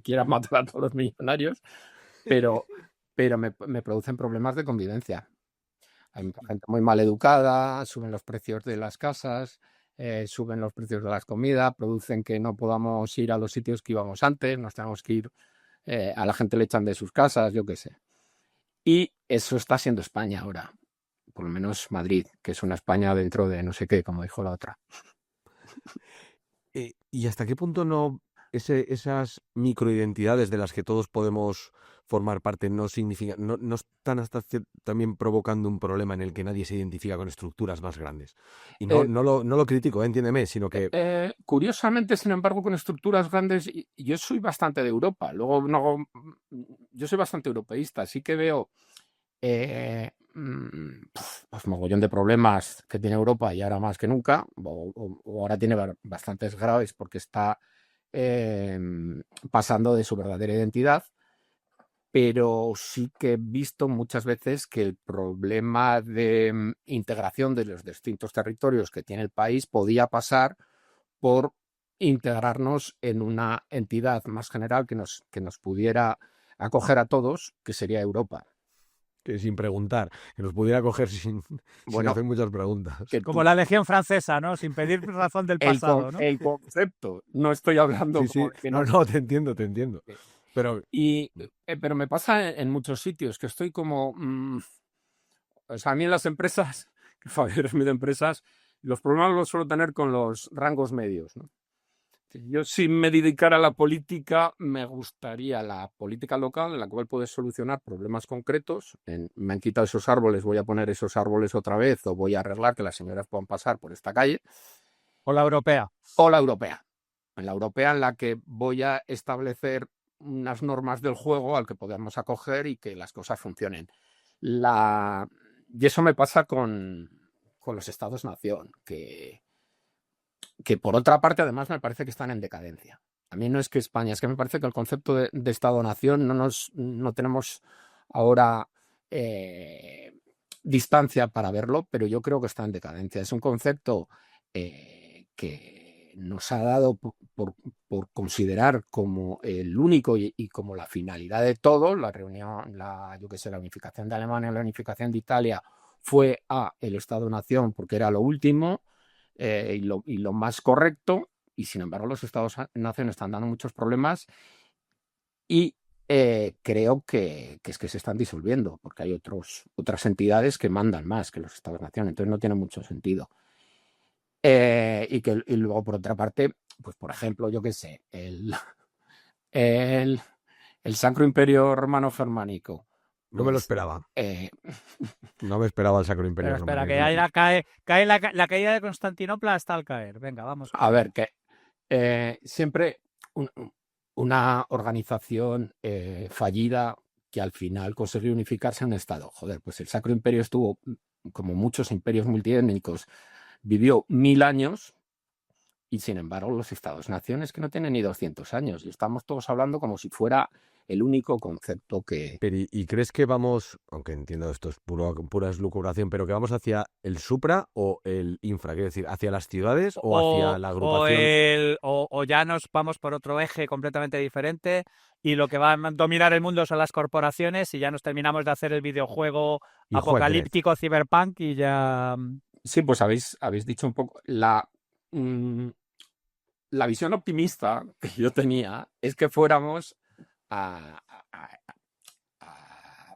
quiera matar a todos los millonarios, pero me producen problemas de convivencia. Hay gente muy mal educada, suben los precios de las casas, suben los precios de las comidas, producen que no podamos ir a los sitios que íbamos antes, nos tenemos que ir, a la gente le echan de sus casas, yo qué sé. Y eso está siendo España ahora, por lo menos Madrid, que es una España dentro de no sé qué, como dijo la otra. ¿Y hasta qué punto esas microidentidades de las que todos podemos formar parte no significan, no están también provocando un problema en el que nadie se identifica con estructuras más grandes? Y no lo critico, entiéndeme, sino que Curiosamente, sin embargo, con estructuras grandes, yo soy bastante de Europa. Luego, no, yo soy bastante europeísta, así que veo pues mogollón de problemas que tiene Europa y ahora más que nunca, o ahora tiene bastantes graves porque está pasando de su verdadera identidad, pero sí que he visto muchas veces que el problema de integración de los distintos territorios que tiene el país podía pasar por integrarnos en una entidad más general que nos pudiera acoger a todos, que sería Europa. sin preguntar, que nos pudiera coger sin hacer muchas preguntas. Como la Legión Francesa, ¿no? Sin pedir razón del pasado, ¿no? El concepto, no estoy hablando Sí. como de que No, te entiendo. Pero pero me pasa en muchos sitios que estoy como... o sea, a mí en las empresas, que Fabián de empresas, los problemas los suelo tener con los rangos medios, ¿no? Yo, si me dedicara a la política, me gustaría la política local en la cual puedes solucionar problemas concretos. Me han quitado esos árboles, voy a poner esos árboles otra vez, o voy a arreglar que las señoras puedan pasar por esta calle. O la europea. O la europea. En la europea, en la que voy a establecer unas normas del juego al que podamos acoger y que las cosas funcionen. Y eso me pasa con los estados-nación, que por otra parte, además, me parece que están en decadencia. A mí no es que España, es que me parece que el concepto de Estado-nación no tenemos ahora distancia para verlo, pero yo creo que está en decadencia. Es un concepto que nos ha dado por considerar como el único y como la finalidad de todo. La unificación de Alemania, la unificación de Italia fue el Estado-nación porque era lo último. Y lo más correcto, y sin embargo los Estados-nación están dando muchos problemas y creo que es que se están disolviendo porque hay otras entidades que mandan más que los Estados-nación, entonces no tiene mucho sentido. Y luego, por otra parte, pues por ejemplo, yo qué sé, el, el Sacro Imperio Romano Germánico. No me lo Pues, esperaba. eh, No me esperaba el Sacro Imperio Pero espera, Romano. que ahí cae la caída de Constantinopla hasta al caer. Venga, vamos con a ello. ver, que siempre una organización fallida que al final consiguió unificarse en un Estado. Joder, pues el Sacro Imperio estuvo, como muchos imperios multiétnicos, vivió 1000 años y sin embargo los Estados-naciones que no tienen ni 200 años y estamos todos hablando como si fuera el único concepto que... Pero, ¿y crees que vamos, aunque entiendo esto es pura elucubración, pero que vamos hacia el supra o el infra? Quiero decir, ¿hacia las ciudades o hacia la agrupación? O ya nos vamos por otro eje completamente diferente y lo que va a dominar el mundo son las corporaciones y ya nos terminamos de hacer el videojuego Y juez Dredd. apocalíptico cyberpunk y ya... Sí, pues habéis dicho un poco... La visión optimista que yo tenía es que fuéramos a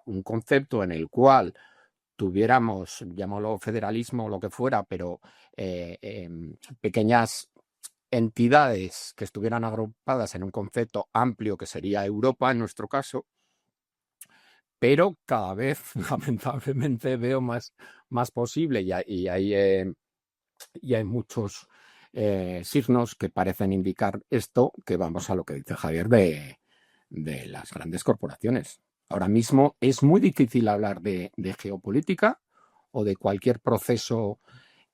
un concepto en el cual tuviéramos, llamémoslo federalismo o lo que fuera, pero pequeñas entidades que estuvieran agrupadas en un concepto amplio que sería Europa en nuestro caso, pero cada vez lamentablemente veo más posible y hay muchos signos que parecen indicar esto, que vamos a lo que dice Javier de las grandes corporaciones. Ahora mismo es muy difícil hablar de geopolítica o de cualquier proceso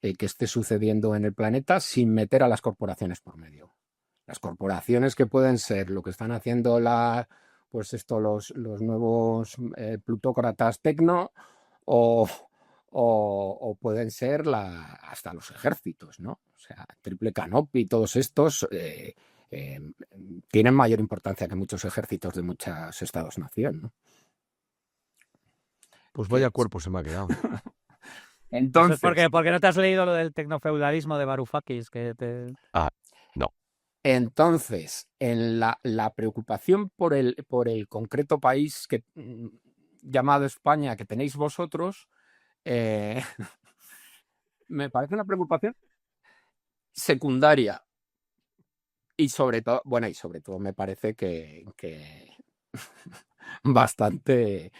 que esté sucediendo en el planeta sin meter a las corporaciones por medio. Las corporaciones que pueden ser lo que están haciendo los nuevos plutócratas tecno o pueden ser hasta los ejércitos, ¿no? O sea, Triple Canopy y todos estos tienen mayor importancia que muchos ejércitos de muchos estados-nación, ¿no? Pues vaya cuerpo se me ha quedado. Entonces, ¿por qué no te has leído lo del tecnofeudalismo de Varoufakis? No. Entonces, en la preocupación por el concreto país llamado España que tenéis vosotros, me parece una preocupación secundaria y sobre todo me parece que bastante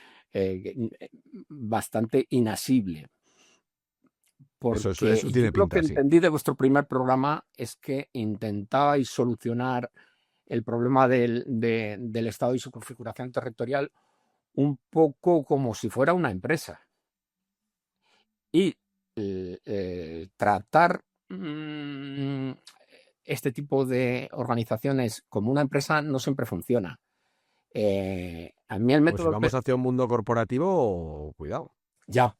inasible. Porque eso tiene yo lo que pinta, sí. entendí de vuestro primer programa es que intentabais solucionar el problema del Estado y su configuración territorial un poco como si fuera una empresa. Y tratar este tipo de organizaciones como una empresa no siempre funciona. A mí el Pues método... si vamos hacia un mundo corporativo, cuidado. Ya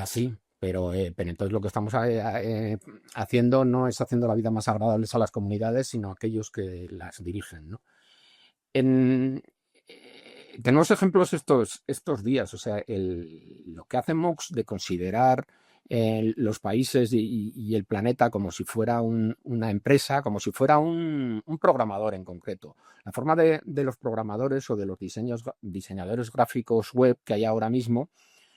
sí, pero entonces lo que estamos haciendo no es haciendo la vida más agradable a las comunidades, sino a aquellos que las dirigen, ¿no? Tenemos ejemplos estos días, o sea, lo que hace Mox de considerar los países y el planeta como si fuera una empresa, como si fuera un programador en concreto. La forma de los programadores o de los diseñadores gráficos web que hay ahora mismo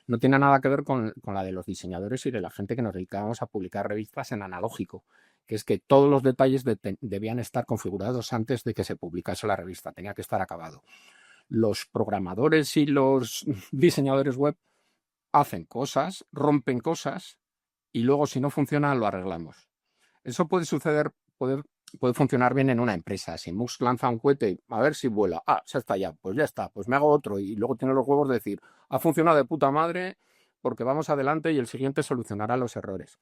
no tiene nada que ver con la de los diseñadores y de la gente que nos dedicamos a publicar revistas en analógico, que es que todos los detalles debían estar configurados antes de que se publicase la revista, tenía que estar acabado. Los programadores y los diseñadores web hacen cosas, rompen cosas y luego si no funciona lo arreglamos. Eso puede suceder, puede funcionar bien en una empresa. Si Musk lanza un cohete, a ver si vuela. Se está ya, pues ya está, pues me hago otro. Y luego tiene los huevos de decir, ha funcionado de puta madre porque vamos adelante y el siguiente solucionará los errores.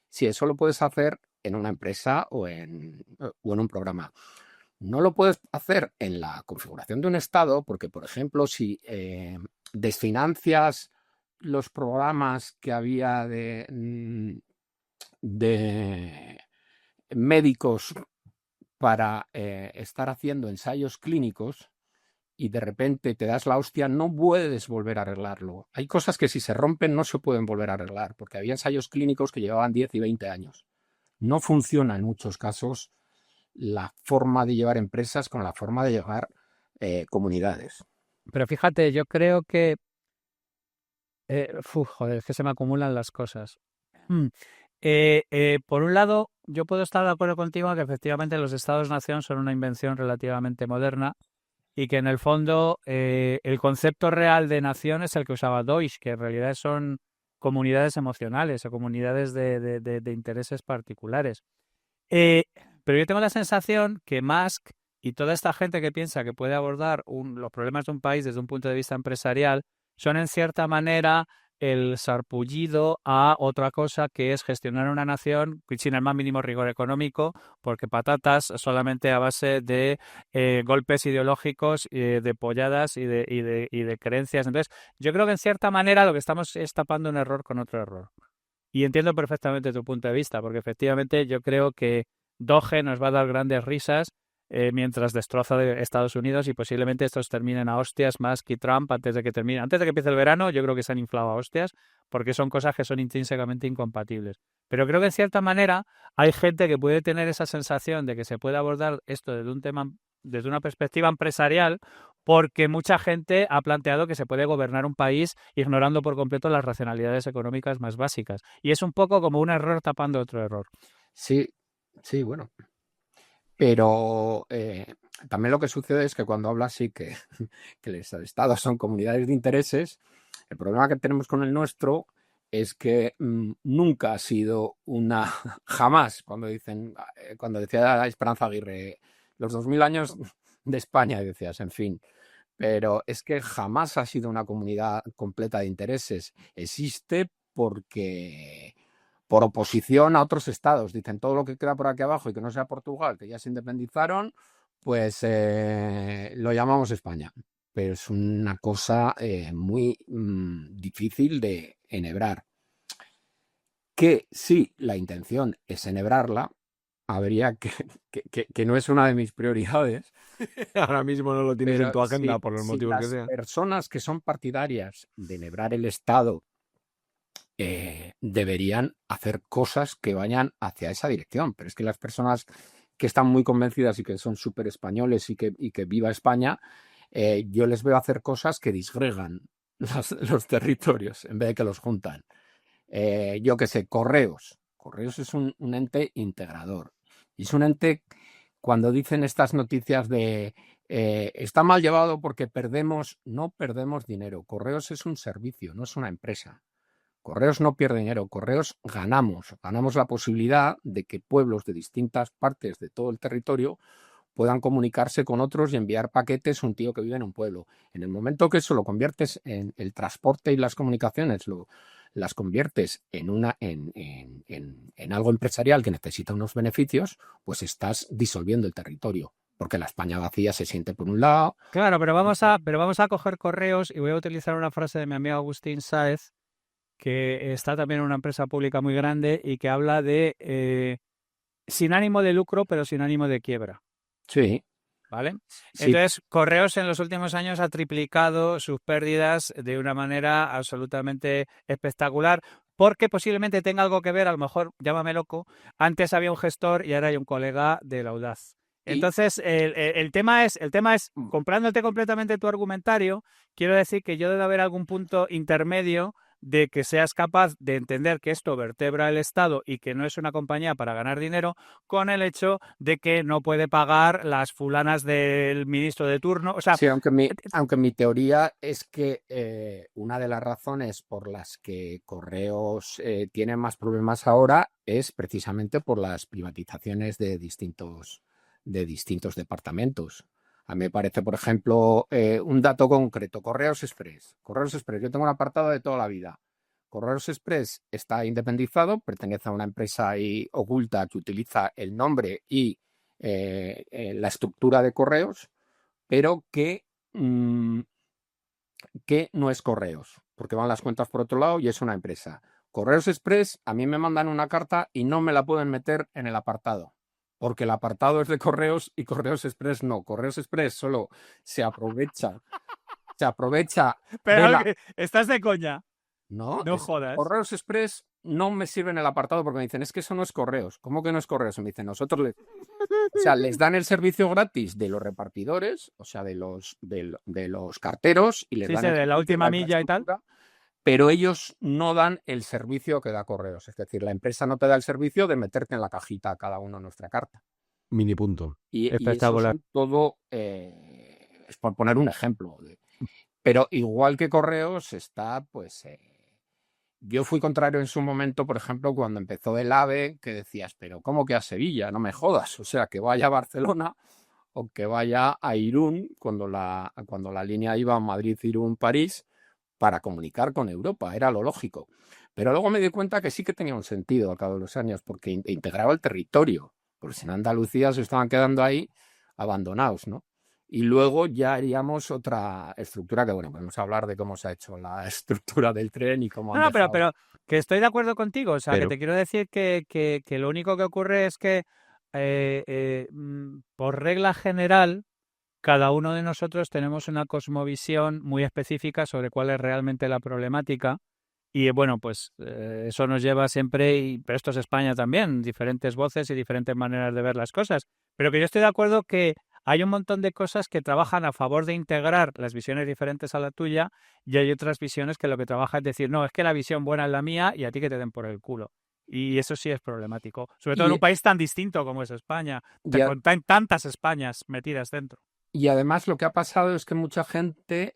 Si eso lo puedes hacer en una empresa o en un programa. No lo puedes hacer en la configuración de un estado porque, por ejemplo, si desfinancias los programas que había de médicos para estar haciendo ensayos clínicos y de repente te das la hostia, no puedes volver a arreglarlo. Hay cosas que si se rompen no se pueden volver a arreglar porque había ensayos clínicos que llevaban 10 y 20 años. No funciona en muchos casos la forma de llevar empresas con la forma de llevar comunidades. Pero fíjate, yo creo que... joder, es que se me acumulan las cosas. Por un lado, yo puedo estar de acuerdo contigo en que efectivamente los estados-nación son una invención relativamente moderna y que en el fondo el concepto real de nación es el que usaba Deutsch, que en realidad son comunidades emocionales o comunidades de intereses particulares. Eh, pero yo tengo la sensación que Musk y toda esta gente que piensa que puede abordar los problemas de un país desde un punto de vista empresarial son en cierta manera el sarpullido a otra cosa que es gestionar una nación sin el más mínimo rigor económico, porque patatas solamente a base de golpes ideológicos, de polladas y de creencias. Entonces, yo creo que en cierta manera lo que estamos es tapando un error con otro error. Y entiendo perfectamente tu punto de vista, porque efectivamente yo creo que Doge nos va a dar grandes risas mientras destroza de Estados Unidos y posiblemente estos terminen a hostias más que Trump antes de que termine. Antes de que empiece el verano, yo creo que se han inflado a hostias porque son cosas que son intrínsecamente incompatibles. Pero creo que en cierta manera hay gente que puede tener esa sensación de que se puede abordar esto desde un tema, desde una perspectiva empresarial, porque mucha gente ha planteado que se puede gobernar un país ignorando por completo las racionalidades económicas más básicas. Y es un poco como un error tapando otro error. Sí, sí, bueno. Pero también lo que sucede es que cuando habla así que los estados son comunidades de intereses, el problema que tenemos con el nuestro es que nunca ha sido una, jamás, cuando decía Esperanza Aguirre, los 2000 años de España, decías, en fin, pero es que jamás ha sido una comunidad completa de intereses. Existe porque por oposición a otros estados. Dicen todo lo que queda por aquí abajo y que no sea Portugal, que ya se independizaron, pues lo llamamos España. Pero es una cosa muy difícil de enhebrar. Que si la intención es enhebrarla, habría que no es una de mis prioridades. Ahora mismo no lo tienes en tu agenda por los motivos que las sean. personas que son partidarias de enhebrar el Estado deberían hacer cosas que vayan hacia esa dirección. Pero es que las personas que están muy convencidas y que son súper españoles y que viva España, yo les veo hacer cosas que disgregan los territorios en vez de que los juntan. Yo qué sé, Correos. Correos es un ente integrador. Y es un ente, cuando dicen estas noticias de está mal llevado porque no perdemos dinero. Correos es un servicio, no es una empresa. Correos no pierde dinero, Correos ganamos la posibilidad de que pueblos de distintas partes de todo el territorio puedan comunicarse con otros y enviar paquetes a un tío que vive en un pueblo. En el momento que eso lo conviertes en el transporte y las comunicaciones, las conviertes en algo empresarial que necesita unos beneficios, pues estás disolviendo el territorio. Porque la España vacía se siente por un lado. Claro, pero vamos a coger Correos y voy a utilizar una frase de mi amigo Agustín Sáez, que está también en una empresa pública muy grande y que habla de sin ánimo de lucro, pero sin ánimo de quiebra. Sí. ¿Vale? Sí. Entonces, Correos en los últimos años ha triplicado sus pérdidas de una manera absolutamente espectacular, porque posiblemente tenga algo que ver, a lo mejor, llámame loco, antes había un gestor y ahora hay un colega del Audaz. Entonces, el tema es, comprándote completamente tu argumentario, quiero decir que yo debe haber algún punto intermedio de que seas capaz de entender que esto vertebra el Estado y que no es una compañía para ganar dinero, con el hecho de que no puede pagar las fulanas del ministro de turno. O sea, sí, aunque mi teoría es que una de las razones por las que Correos tiene más problemas ahora es precisamente por las privatizaciones de distintos departamentos. A mí me parece, por ejemplo, un dato concreto, Correos Express. Correos Express, yo tengo un apartado de toda la vida. Correos Express está independizado, pertenece a una empresa ahí oculta que utiliza el nombre y la estructura de Correos, pero que no es Correos, porque van las cuentas por otro lado y es una empresa. Correos Express, a mí me mandan una carta y no me la pueden meter en el apartado, porque el apartado es de Correos y Correos Express no. Correos Express solo se aprovecha pero de la... estás de coña. No, No jodas. Correos Express no me sirve en el apartado porque me dicen, es que eso no es Correos. ¿Cómo que no es Correos? Y me dicen, nosotros les dan el servicio gratis de los repartidores, o sea, de los carteros, y les dan de la última milla y tal. pero ellos no dan el servicio que da Correos. Es decir, la empresa no te da el servicio de meterte en la cajita a cada uno nuestra carta. Mini punto. Y eso Espectacular. son todo, es por poner un ejemplo. Pero igual que Correos está, pues, yo fui contrario en su momento, por ejemplo, cuando empezó el AVE, que decías, pero ¿cómo que a Sevilla? No me jodas. O sea, que vaya a Barcelona o que vaya a Irún cuando la línea iba a Madrid, Irún, París, para comunicar con Europa. Era lo lógico. Pero luego me di cuenta que sí que tenía un sentido al cabo de los años, porque integraba el territorio. Porque si en Andalucía se estaban quedando ahí abandonados, ¿no? Y luego ya haríamos otra estructura que, bueno, podemos hablar de cómo se ha hecho la estructura del tren y cómo han No, dejado. pero que estoy de acuerdo contigo. O sea, Pero- que te quiero decir que lo único que ocurre es que, por regla general, cada uno de nosotros tenemos una cosmovisión muy específica sobre cuál es realmente la problemática. Y bueno, pues eso nos lleva siempre, pero esto es España también, diferentes voces y diferentes maneras de ver las cosas. Pero que yo estoy de acuerdo que hay un montón de cosas que trabajan a favor de integrar las visiones diferentes a la tuya, y hay otras visiones que lo que trabaja es decir, no, es que la visión buena es la mía y a ti que te den por el culo. Y eso sí es problemático, sobre todo en un país tan distinto como es España, con tantas Españas metidas dentro. Y además lo que ha pasado es que mucha gente,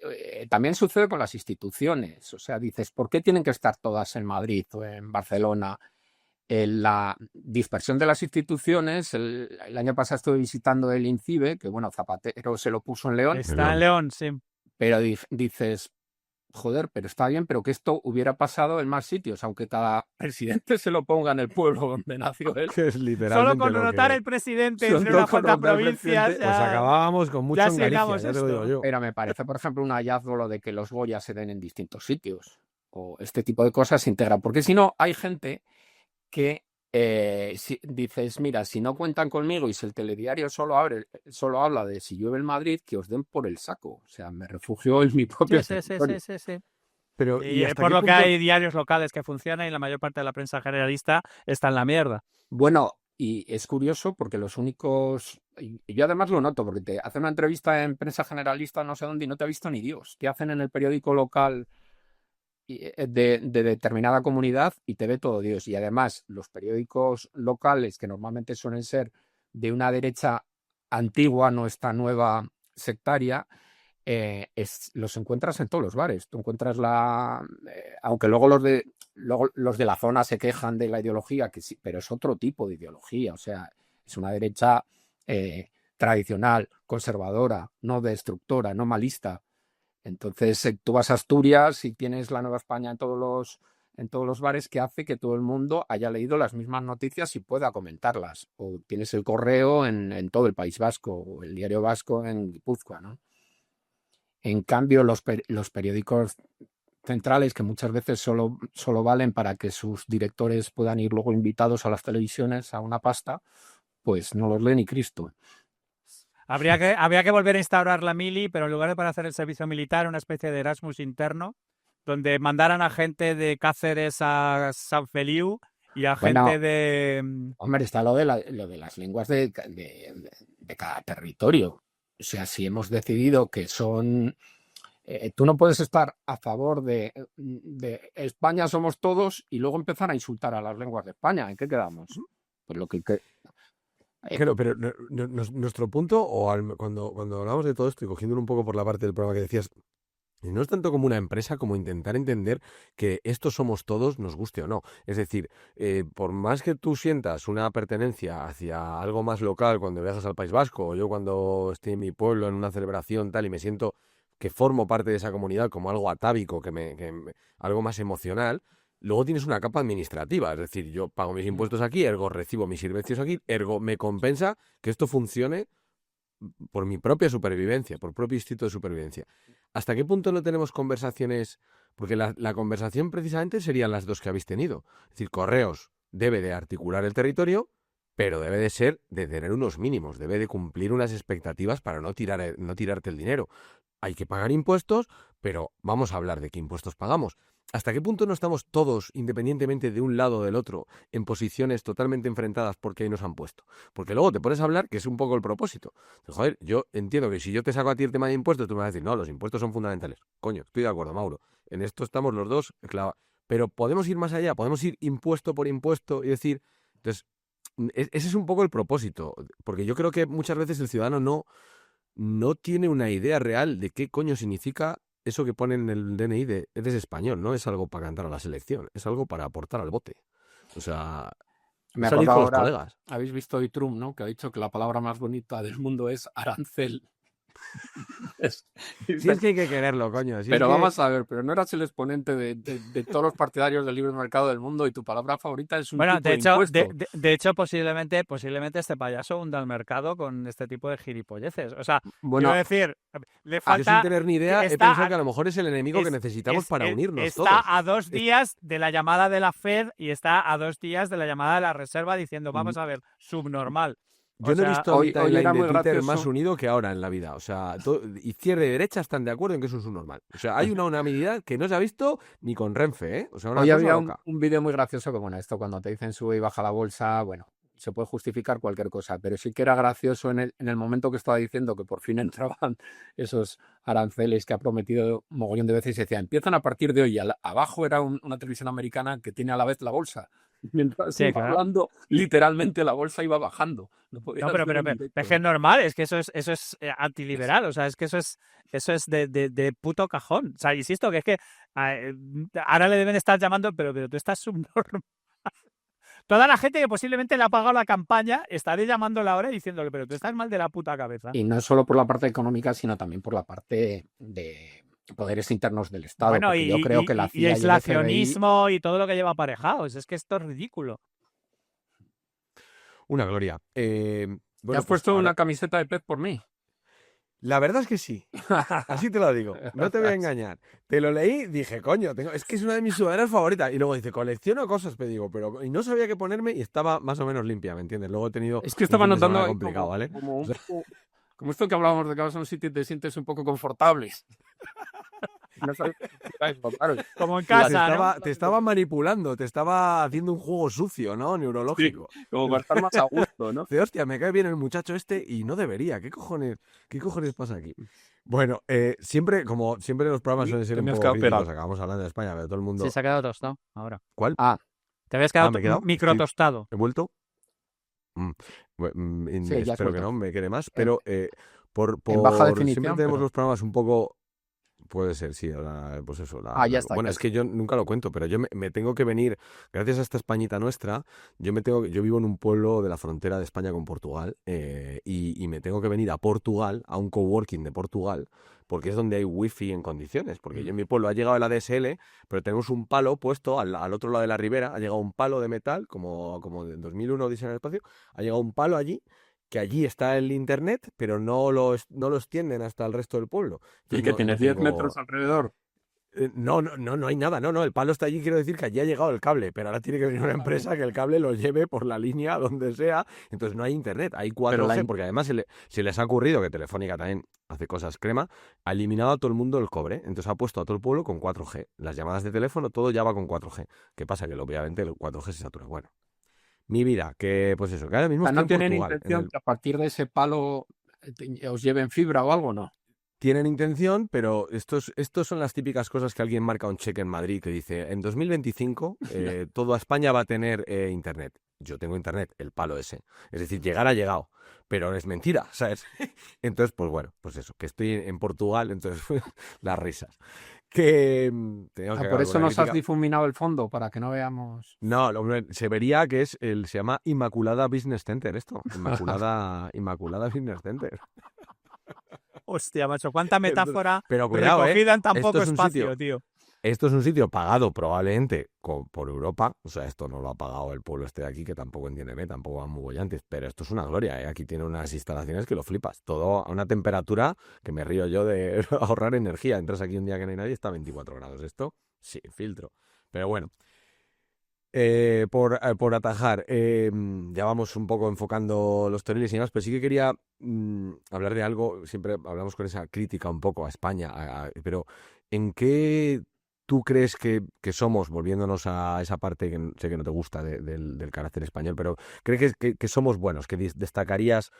también sucede con las instituciones, o sea, dices, ¿por qué tienen que estar todas en Madrid o en Barcelona? La dispersión de las instituciones, el año pasado estuve visitando el INCIBE, que bueno, Zapatero se lo puso en León, Está en León, sí. pero dices, joder, pero está bien, pero que esto hubiera pasado en más sitios, aunque cada presidente se lo ponga en el pueblo donde nació él. Que es literalmente Solo con lo rotar que... el presidente Solo entre unas con cuantas rotar el provincias. presidente, Pues acabábamos con mucho ya en Galicia, llegamos ya te lo digo esto. yo. Pero me parece, por ejemplo, un hallazgo lo de que los Goya se den en distintos sitios, o este tipo de cosas se integran, porque si no, hay gente que si dices, mira, si no cuentan conmigo y si el telediario solo habla de si llueve en Madrid, que os den por el saco. O sea, me refugio en mi propio territorio. Sí. Pero, Y hasta por qué lo que punto- hay diarios locales que funcionan y la mayor parte de la prensa generalista está en la mierda. Bueno, y es curioso porque los únicos... Y yo además lo noto, porque te hacen una entrevista en prensa generalista no sé dónde y no te ha visto ni Dios. Te hacen en el periódico local de determinada comunidad y te ve todo Dios. Y además los periódicos locales, que normalmente suelen ser de una derecha antigua, no esta nueva sectaria, los encuentras en todos los bares. Tú encuentras aunque luego los de la zona se quejan de la ideología, que sí, pero es otro tipo de ideología. O sea, es una derecha tradicional, conservadora, no destructora, no malista. Entonces, tú vas a Asturias y tienes la Nueva España en todos los bares, que hace que todo el mundo haya leído las mismas noticias y pueda comentarlas. O tienes el Correo en todo el País Vasco, o el Diario Vasco en Guipúzcoa, ¿no? En cambio, los periódicos centrales, que muchas veces solo valen para que sus directores puedan ir luego invitados a las televisiones a una pasta, pues no los lee ni Cristo. Habría que volver a instaurar la mili, pero en lugar de para hacer el servicio militar, una especie de Erasmus interno, donde mandaran a gente de Cáceres a San Feliu y a gente de... Hombre, está lo de las lenguas de cada territorio. O sea, si hemos decidido que son... tú no puedes estar a favor de España somos todos y luego empezar a insultar a las lenguas de España. ¿En qué quedamos? Pues lo que Claro, pero nuestro punto, cuando hablamos de todo esto y cogiéndolo un poco por la parte del programa que decías, no es tanto como una empresa como intentar entender que estos somos todos, nos guste o no. Es decir, por más que tú sientas una pertenencia hacia algo más local cuando viajas al País Vasco, o yo cuando estoy en mi pueblo en una celebración tal y me siento que formo parte de esa comunidad como algo atávico, algo más emocional. Luego tienes una capa administrativa, es decir, yo pago mis impuestos aquí, ergo recibo mis servicios aquí, ergo me compensa que esto funcione por mi propia supervivencia, por propio instinto de supervivencia. ¿Hasta qué punto no tenemos conversaciones? Porque la conversación precisamente serían las dos que habéis tenido. Es decir, Correos debe de articular el territorio, pero debe de tener unos mínimos, debe de cumplir unas expectativas para no tirarte el dinero. Hay que pagar impuestos, pero vamos a hablar de qué impuestos pagamos. ¿Hasta qué punto no estamos todos, independientemente de un lado o del otro, en posiciones totalmente enfrentadas porque ahí nos han puesto? Porque luego te pones a hablar, que es un poco el propósito. Joder, yo entiendo que si yo te saco a ti el tema de impuestos, tú me vas a decir, no, los impuestos son fundamentales. Coño, estoy de acuerdo, Mauro. En esto estamos los dos clavados. Pero podemos ir más allá, podemos ir impuesto por impuesto y decir... Entonces, ese es un poco el propósito, porque yo creo que muchas veces el ciudadano no tiene una idea real de qué coño significa eso que pone en el DNI de eres español. No es algo para cantar a la selección, es algo para aportar al bote. O sea, Me salir acuerdo con los ahora, colegas. habéis visto hoy Trump, ¿no? Que ha dicho que la palabra más bonita del mundo es arancel. Es- Si es que hay que quererlo, coño. Si Pero es que... vamos a ver, pero no eras el exponente de todos los partidarios del libre mercado del mundo y tu palabra favorita es un Bueno, tipo de hecho, impuesto. de hecho posiblemente este payaso hunda el mercado con este tipo de gilipolleces. O sea, Bueno, quiero decir, le Yo sin falta... tener ni idea he está pensado a- que a lo mejor es el enemigo que es- necesitamos para unirnos está todos. a 2 días de la llamada de la Fed y está a 2 días de la llamada de la Reserva diciendo, vamos a ver, subnormal. Yo O no he sea, visto a mi hoy timeline era de muy Twitter gracioso. más unido que ahora en la vida. O sea, izquierda y derecha están de acuerdo en que eso es un normal. O sea, hay una unanimidad que no se ha visto ni con Renfe, ¿eh? O sea, una Hoy cosa había loca. un vídeo muy gracioso que, bueno, esto cuando te dicen sube y baja la bolsa, bueno, se puede justificar cualquier cosa, pero sí que era gracioso en el momento que estaba diciendo que por fin entraban esos aranceles que ha prometido mogollón de veces y decía, empiezan a partir de hoy. Y abajo era una televisión americana que tiene a la vez la bolsa. Mientras Sí, iba claro. hablando, literalmente la bolsa iba bajando. No podías No, pero, ver en pero directo, es que es ¿no? normal, es que eso es antiliberal, o sea, es que eso es de puto cajón. O sea, insisto, que es que ahora le deben estar llamando, pero tú estás subnormal. Toda la gente que posiblemente le ha pagado la campaña estaré llamándola ahora y diciéndole, pero tú estás mal de la puta cabeza. Y no solo por la parte económica, sino también por la parte de poderes internos del Estado, Bueno, porque yo creo que la y CIA y el FBI... aislacionismo y todo lo que lleva aparejado. Es que esto es ridículo. Una gloria. ¿Te Bueno, has pues puesto ahora- una camiseta de pez por mí? La verdad es que sí. Así te lo digo. No te voy a engañar. Te lo leí, dije, coño, es que es una de mis sudaderas favoritas. Y luego dice, colecciono cosas, pero digo, pero y no sabía qué ponerme y estaba más o menos limpia, ¿me entiendes? Luego he tenido Es que estaba un fin de notando semana ahí complicado, ¿vale? como esto que hablábamos de que vas a un sitio y te sientes un poco confortable. No sabes qué es, claro. Como en Te casa, ¿no? te estaba manipulando, te estaba haciendo un juego sucio, ¿no? Neurológico. Como para estar más a gusto, ¿no? Dice, hostia, me cae bien el muchacho este y no debería. ¿Qué cojones pasa aquí? Bueno, siempre, como siempre los programas suelen ser Te un me has poco quedado críticos, pelado. acabamos hablando de España, pero todo el mundo... Sí, se ha quedado tostado ahora. ¿Cuál? Ah, Te habías quedado ¿me he quedado? micro Estoy- tostado. ¿He vuelto? Sí, ya has Espero que vuelto. no, me quede más, pero por en baja siempre definición, tenemos pero- los programas un poco... Puede ser, sí, pues eso. ya está, Bueno, ya es que yo nunca lo cuento, pero yo me tengo que venir, gracias a esta Españita nuestra, yo vivo en un pueblo de la frontera de España con Portugal y me tengo que venir a Portugal, a un coworking de Portugal, porque es donde hay wifi en condiciones, porque yo en mi pueblo ha llegado el ADSL, pero tenemos un palo puesto al otro lado de la ribera, ha llegado un palo de metal, como en 2001 Odisea en el espacio, ha llegado un palo allí, que allí está el internet, pero no lo extienden hasta el resto del pueblo. Y Entonces que tienes 10 tengo- metros alrededor. No hay nada, no, el palo está allí, quiero decir que allí ha llegado el cable, pero ahora tiene que venir una empresa que el cable lo lleve por la línea donde sea, entonces no hay internet, hay 4G, porque además se les ha ocurrido que Telefónica también hace cosas crema, ha eliminado a todo el mundo el cobre, entonces ha puesto a todo el pueblo con 4G, las llamadas de teléfono, todo ya va con 4G, ¿qué pasa? Que obviamente el 4G se satura, bueno. Mi vida, que pues eso, que ahora mismo O sea, estoy ¿no tienen en Portugal, intención que a partir de ese palo os lleven fibra o algo, no? Tienen intención, pero estos son las típicas cosas que alguien marca un cheque en Madrid que dice, en 2025 toda España va a tener internet. Yo tengo internet, el palo ese. Es decir, llegar ha llegado, pero es mentira, ¿sabes? Entonces, pues bueno, pues eso, que estoy en Portugal, entonces las risas. Que teníamos que Por acabar eso con la nos has crítica. difuminado el fondo, para que no veamos... No, se vería que se llama Inmaculada Business Center esto. Inmaculada Business Center. Hostia, macho, cuánta metáfora Pero cuidado, recogida en tan esto poco es un espacio, sitio- tío. Esto es un sitio pagado probablemente por Europa, o sea, esto no lo ha pagado el pueblo este de aquí, que tampoco entiende, tampoco van muy bollantes, pero esto es una gloria, ¿eh? Aquí tiene unas instalaciones que lo flipas, todo a una temperatura que me río yo de ahorrar energía, entras aquí un día que no hay nadie, está a 24 grados, esto sí, filtro, pero bueno. Por atajar, ya vamos un poco enfocando los toriles y demás, pero sí que quería hablar de algo, siempre hablamos con esa crítica un poco a España, pero ¿en qué tú crees que somos, volviéndonos a esa parte que sé que no te gusta del carácter español, pero crees que somos buenos, que destacarías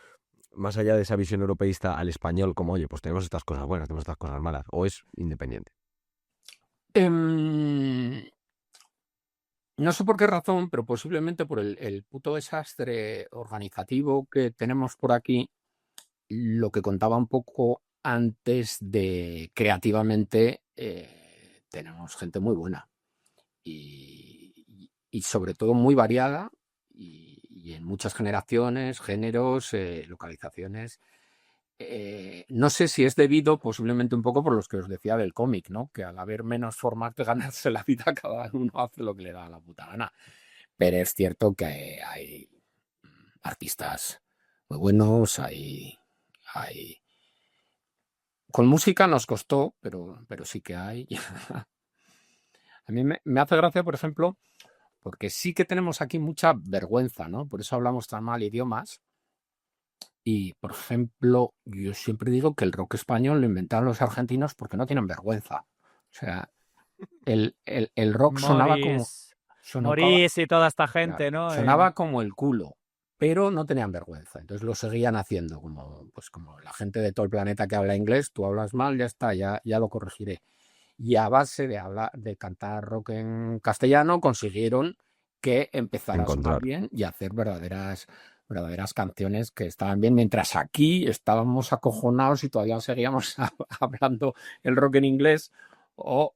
más allá de esa visión europeísta al español como, oye, pues tenemos estas cosas buenas, tenemos estas cosas malas, o es independiente? Em, no sé por qué razón, pero posiblemente por el puto desastre organizativo que tenemos por aquí, lo que contaba un poco antes de creativamente, tenemos gente muy buena y sobre todo muy variada y en muchas generaciones, géneros, localizaciones. No sé si es debido posiblemente un poco por los que os decía del cómic, ¿no? Que al haber menos formas de ganarse la vida, cada uno hace lo que le da la puta gana. Pero es cierto que hay artistas muy buenos, hay... Con música nos costó, pero sí que hay. A mí me hace gracia, por ejemplo, porque sí que tenemos aquí mucha vergüenza, ¿no? Por eso hablamos tan mal idiomas. Y, por ejemplo, yo siempre digo que el rock español lo inventaron los argentinos porque no tienen vergüenza. O sea, el rock Morís y toda esta gente, ¿no? sonaba como el culo, pero no tenían vergüenza. Entonces lo seguían haciendo, como la gente de todo el planeta que habla inglés, tú hablas mal, ya está, ya lo corregiré. Y a base de cantar rock en castellano consiguieron que empezara a sonar bien y hacer verdaderas canciones que estaban bien, mientras aquí estábamos acojonados y todavía seguíamos hablando el rock en inglés o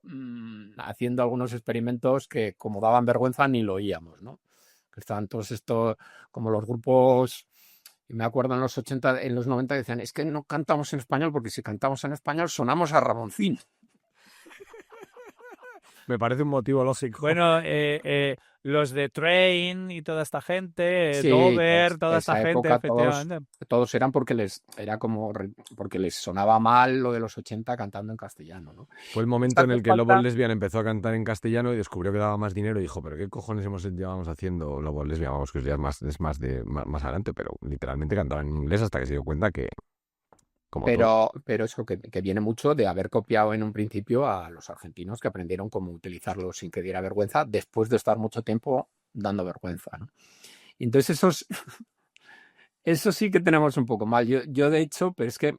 haciendo algunos experimentos que, como daban vergüenza, ni lo oíamos, ¿no? Que estaban todos estos, como los grupos, y me acuerdo en los 80, en los 90 decían, es que no cantamos en español porque si cantamos en español sonamos a Ramoncín. Me parece un motivo lógico. Bueno, los de Train y toda esta gente, Sí, Dover, toda esa esta gente, época efectivamente. todos eran porque porque les sonaba mal lo de los 80 cantando en castellano, ¿no? Fue el momento en el que Lobos Lesbian empezó a cantar en castellano y descubrió que daba más dinero y dijo, pero ¿qué cojones llevamos haciendo Lobos Lesbian? Vamos, que ya es más adelante, pero literalmente cantaba en inglés hasta que se dio cuenta que... Pero eso que viene mucho de haber copiado en un principio a los argentinos que aprendieron cómo utilizarlo sin que diera vergüenza después de estar mucho tiempo dando vergüenza, ¿no? Y entonces eso sí que tenemos un poco mal. Yo de hecho, pero es que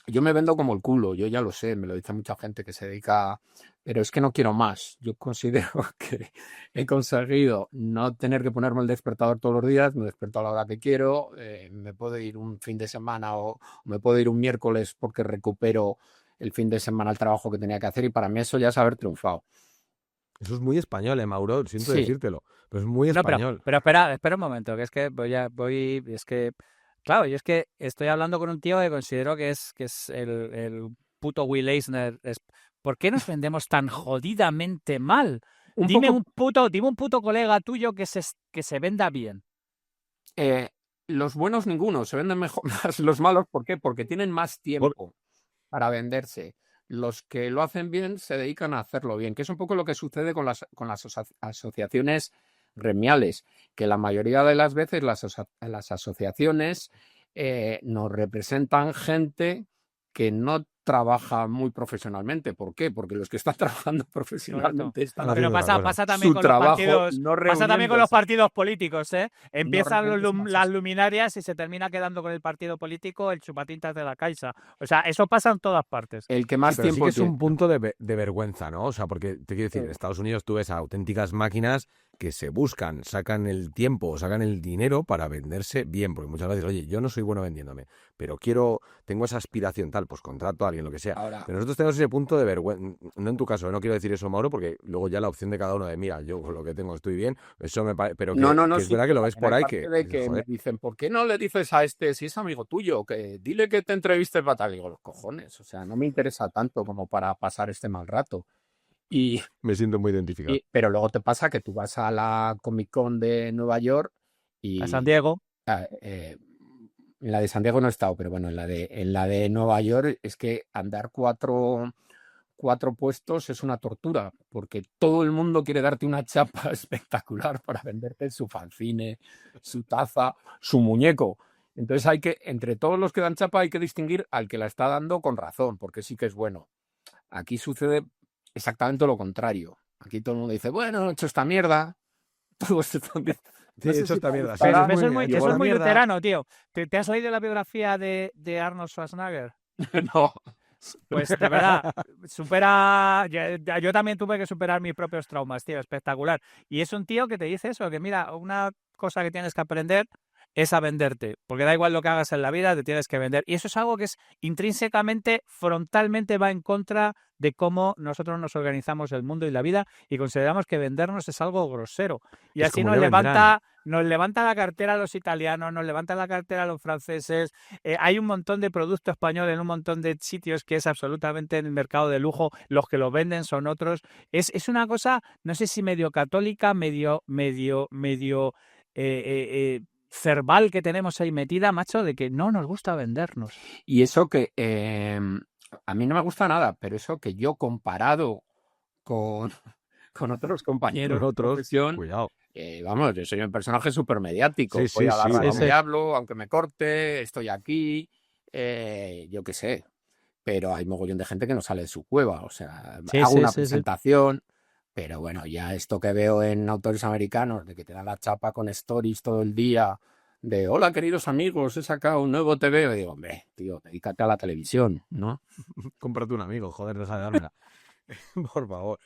yo me vendo como el culo, yo ya lo sé, me lo dice mucha gente que se dedica, pero es que no quiero más. Yo considero que he conseguido no tener que ponerme el despertador todos los días, me despierto a la hora que quiero, me puedo ir un fin de semana o me puedo ir un miércoles porque recupero el fin de semana el trabajo que tenía que hacer y para mí eso ya es haber triunfado. Eso es muy español, Mauro, siento decírtelo, pero es muy No, español. pero espera un momento, que es que claro, yo es que estoy hablando con un tío que considero que es el puto Will Eisner. ¿Por qué nos vendemos tan jodidamente mal? Dime un puto colega tuyo que se venda bien. Los buenos ninguno, se venden mejor más los malos, ¿por qué? Porque tienen más tiempo para venderse. Los que lo hacen bien se dedican a hacerlo bien, que es un poco lo que sucede con las asociaciones gremiales, que la mayoría de las veces las asociaciones nos representan gente que no trabaja muy profesionalmente. ¿Por qué? Porque los que están trabajando profesionalmente están pero pasa también su con trabajo, los partidos, no pasa también con los reuniéndose. partidos políticos, ¿eh? Empiezan No las luminarias y se termina quedando con el partido político el chupatintas de la Caixa. O sea, eso pasa en todas partes. El que más pero sí tiempo que es tiene. un punto de vergüenza, ¿no? O sea, porque te quiero decir, en Estados Unidos tú ves a auténticas máquinas que se buscan, sacan el tiempo, sacan el dinero para venderse bien, porque muchas veces, oye, yo no soy bueno vendiéndome, pero tengo esa aspiración tal, pues contrato a alguien, lo que sea. Ahora, pero nosotros tenemos ese punto de vergüenza, no en tu caso, no quiero decir eso, Mauro, porque luego ya la opción de cada uno de, mira, yo con lo que tengo estoy bien, eso me parece, pero que es verdad que lo ves por ahí, que me dicen, ¿por qué no le dices a este, si es amigo tuyo, que dile que te entrevistes para tal? Digo, los cojones, o sea, no me interesa tanto como para pasar este mal rato. Y me siento muy identificado. pero luego te pasa que tú vas a la Comic Con de Nueva York y... A San Diego. En la de San Diego no he estado, pero bueno, en la de Nueva York es que andar cuatro puestos es una tortura, porque todo el mundo quiere darte una chapa espectacular para venderte su fanzine, su taza, su muñeco. Entonces entre todos los que dan chapa hay que distinguir al que la está dando con razón, porque sí que es bueno. Aquí sucede exactamente lo contrario. Aquí todo el mundo dice, bueno, he hecho esta mierda. Todo esto también. Sí, eso está mierda. Eso es muy luterano, tío. ¿Te has leído la biografía de Arnold Schwarzenegger? No. Pues de verdad, yo también tuve que superar mis propios traumas, tío, espectacular. Y es un tío que te dice eso, que mira, una cosa que tienes que aprender es a venderte, porque da igual lo que hagas en la vida, te tienes que vender. Y eso es algo que es intrínsecamente, frontalmente va en contra de cómo nosotros nos organizamos el mundo y la vida y consideramos que vendernos es algo grosero. Y Es así como ya vendrán. nos levanta la cartera a los italianos, nos levanta la cartera a los franceses. Hay un montón de producto español en un montón de sitios que es absolutamente en el mercado de lujo. Los que lo venden son otros. Es una cosa, no sé si medio católica, medio cerval que tenemos ahí metida, macho, de que no nos gusta vendernos. Y eso que a mí no me gusta nada, pero eso que yo comparado con, con otros compañeros Con de otros, profesión, cuidado. vamos, yo soy un personaje súper mediático. Sí, Voy sí, a la sí, radio vamos. y hablo, aunque me corte, estoy aquí, yo qué sé. Pero hay mogollón de gente que no sale de su cueva. O sea, Sí, hago sí, una sí, sí. presentación, pero bueno, ya esto que veo en autores americanos, de que te dan la chapa con stories todo el día, de hola queridos amigos, he sacado un nuevo TV, y digo, hombre, tío, dedícate a la televisión, ¿no? Cómprate un amigo, joder, deja de dármela. Por favor.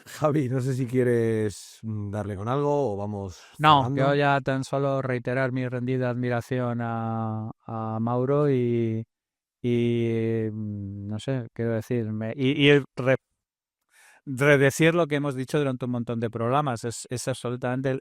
Javi, no sé si quieres darle con algo o vamos No, cerrando. yo ya tan solo reiterar mi rendida admiración a Mauro y no sé, quiero decir, redecir lo que hemos dicho durante un montón de programas. Es absolutamente